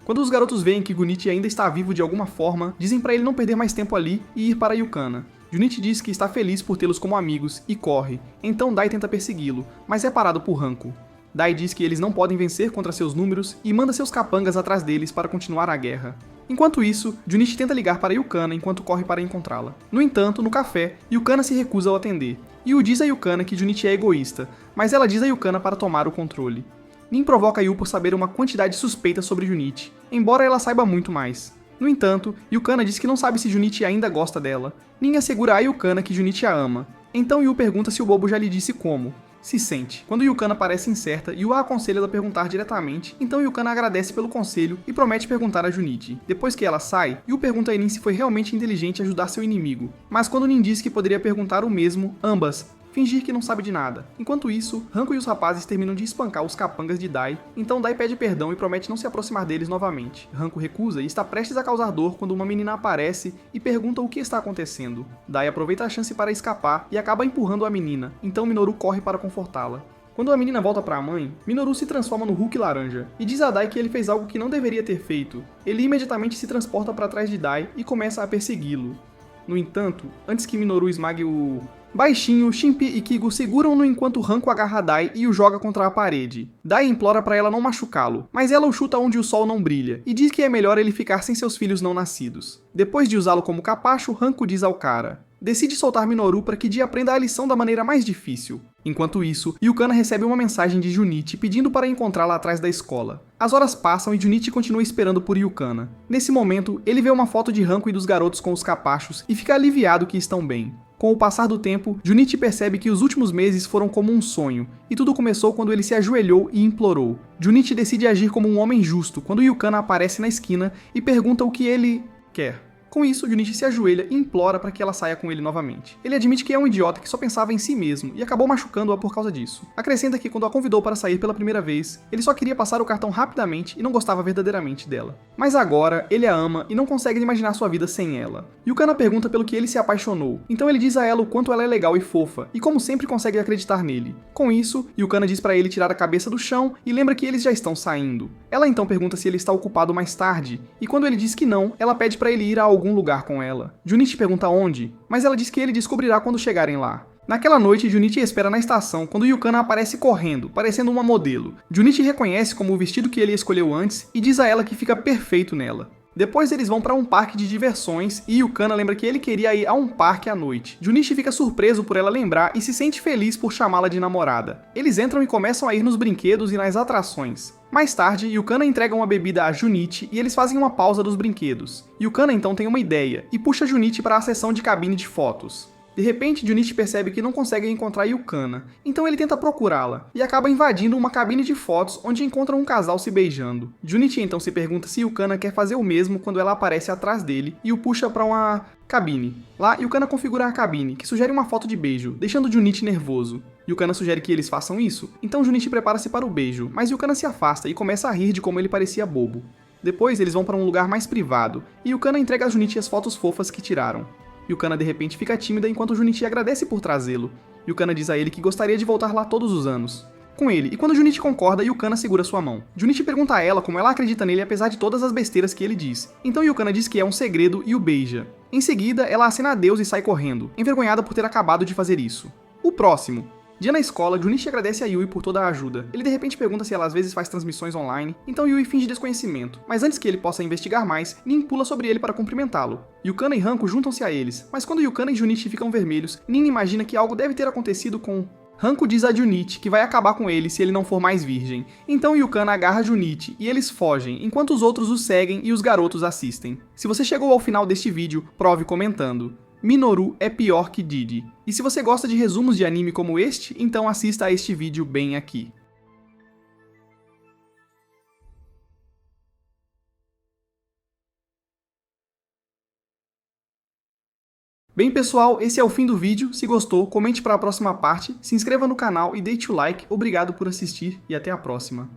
Quando os garotos veem que Junichi ainda está vivo de alguma forma, dizem para ele não perder mais tempo ali e ir para Yukana. Junichi diz que está feliz por tê-los como amigos e corre. Então Dai tenta persegui-lo, mas é parado por Hanko. Dai diz que eles não podem vencer contra seus números e manda seus capangas atrás deles para continuar a guerra. Enquanto isso, Junichi tenta ligar para Yukana enquanto corre para encontrá-la. No entanto, no café, Yukana se recusa a atender. Yu diz a Yukana que Junichi é egoísta, mas ela diz a Yukana para tomar o controle. Nin provoca Yu por saber uma quantidade suspeita sobre Junichi, embora ela saiba muito mais. No entanto, Yukana diz que não sabe se Junichi ainda gosta dela. Nin assegura a Yukana que Junichi a ama. Então Yu pergunta se o bobo já lhe disse como. Se sente. Quando Yukana parece incerta, Yu a aconselha a perguntar diretamente, então Yukana agradece pelo conselho e promete perguntar a Junichi. Depois que ela sai, Yu pergunta a Nin se foi realmente inteligente ajudar seu inimigo, mas quando Nin diz que poderia perguntar o mesmo, ambas fingir que não sabe de nada. Enquanto isso, Hanko e os rapazes terminam de espancar os capangas de Dai, então Dai pede perdão e promete não se aproximar deles novamente. Hanko recusa e está prestes a causar dor quando uma menina aparece e pergunta o que está acontecendo. Dai aproveita a chance para escapar e acaba empurrando a menina, então Minoru corre para confortá-la. Quando a menina volta para a mãe, Minoru se transforma no Hulk laranja e diz a Dai que ele fez algo que não deveria ter feito. Ele imediatamente se transporta para trás de Dai e começa a persegui-lo. No entanto, antes que Minoru esmague o baixinho, Shimp e Kigo seguram-no enquanto Hanko agarra Dai e o joga contra a parede. Dai implora para ela não machucá-lo, mas ela o chuta onde o sol não brilha e diz que é melhor ele ficar sem seus filhos não nascidos. Depois de usá-lo como capacho, Hanko diz ao cara: decide soltar Minoru para que Di aprenda a lição da maneira mais difícil. Enquanto isso, Yukana recebe uma mensagem de Junichi pedindo para encontrá-la atrás da escola. As horas passam e Junichi continua esperando por Yukana. Nesse momento, ele vê uma foto de Hanko e dos garotos com os capachos e fica aliviado que estão bem. Com o passar do tempo, Junichi percebe que os últimos meses foram como um sonho, e tudo começou quando ele se ajoelhou e implorou. Junichi decide agir como um homem justo quando Yukana aparece na esquina e pergunta o que ele quer. Com isso, Junichi se ajoelha e implora para que ela saia com ele novamente. Ele admite que é um idiota que só pensava em si mesmo e acabou machucando-a por causa disso. Acrescenta que quando a convidou para sair pela primeira vez, ele só queria passar o cartão rapidamente e não gostava verdadeiramente dela. Mas agora, ele a ama e não consegue imaginar sua vida sem ela. Yukana pergunta pelo que ele se apaixonou, então ele diz a ela o quanto ela é legal e fofa, e como sempre consegue acreditar nele. Com isso, Yukana diz para ele tirar a cabeça do chão e lembra que eles já estão saindo. Ela então pergunta se ele está ocupado mais tarde, e quando ele diz que não, ela pede para ele ir a algum lugar com ela. Junichi pergunta onde, mas ela diz que ele descobrirá quando chegarem lá. Naquela noite, Junichi espera na estação quando Yukana aparece correndo, parecendo uma modelo. Junichi reconhece como o vestido que ele escolheu antes e diz a ela que fica perfeito nela. Depois eles vão para um parque de diversões e Yukana lembra que ele queria ir a um parque à noite. Junichi fica surpreso por ela lembrar e se sente feliz por chamá-la de namorada. Eles entram e começam a ir nos brinquedos e nas atrações. Mais tarde, Yukana entrega uma bebida a Junichi e eles fazem uma pausa dos brinquedos. Yukana então tem uma ideia e puxa Junichi para a seção de cabine de fotos. De repente, Junichi percebe que não consegue encontrar Yukana, então ele tenta procurá-la, e acaba invadindo uma cabine de fotos onde encontra um casal se beijando. Junichi então se pergunta se Yukana quer fazer o mesmo quando ela aparece atrás dele e o puxa para uma cabine. Lá, Yukana configura a cabine, que sugere uma foto de beijo, deixando Junichi nervoso. Yukana sugere que eles façam isso, então Junichi prepara-se para o beijo, mas Yukana se afasta e começa a rir de como ele parecia bobo. Depois, eles vão para um lugar mais privado, e Yukana entrega a Junichi as fotos fofas que tiraram. Yukana de repente fica tímida enquanto Junichi agradece por trazê-lo. Yukana diz a ele que gostaria de voltar lá todos os anos. com ele, e quando Junichi concorda, Yukana segura sua mão. Junichi pergunta a ela como ela acredita nele apesar de todas as besteiras que ele diz. Então Yukana diz que é um segredo e o beija. Em seguida, ela acena adeus e sai correndo, envergonhada por ter acabado de fazer isso. O próximo. Dia na escola, Junichi agradece a Yui por toda a ajuda. Ele de repente pergunta se ela às vezes faz transmissões online, então Yui finge desconhecimento. Mas antes que ele possa investigar mais, Nin pula sobre ele para cumprimentá-lo. Yukana e Hanko juntam-se a eles, mas quando Yukana e Junichi ficam vermelhos, Nin imagina que algo deve ter acontecido com... Hanko diz a Junichi que vai acabar com ele se ele não for mais virgem. Então Yukana agarra Junichi e eles fogem, enquanto os outros os seguem e os garotos assistem. Se você chegou ao final deste vídeo, prove comentando. Minoru é pior que Didi. E se você gosta de resumos de anime como este, então assista a este vídeo bem aqui. Bem pessoal, esse é o fim do vídeo. Se gostou, comente para a próxima parte, se inscreva no canal e deixe o like. Obrigado por assistir e até a próxima.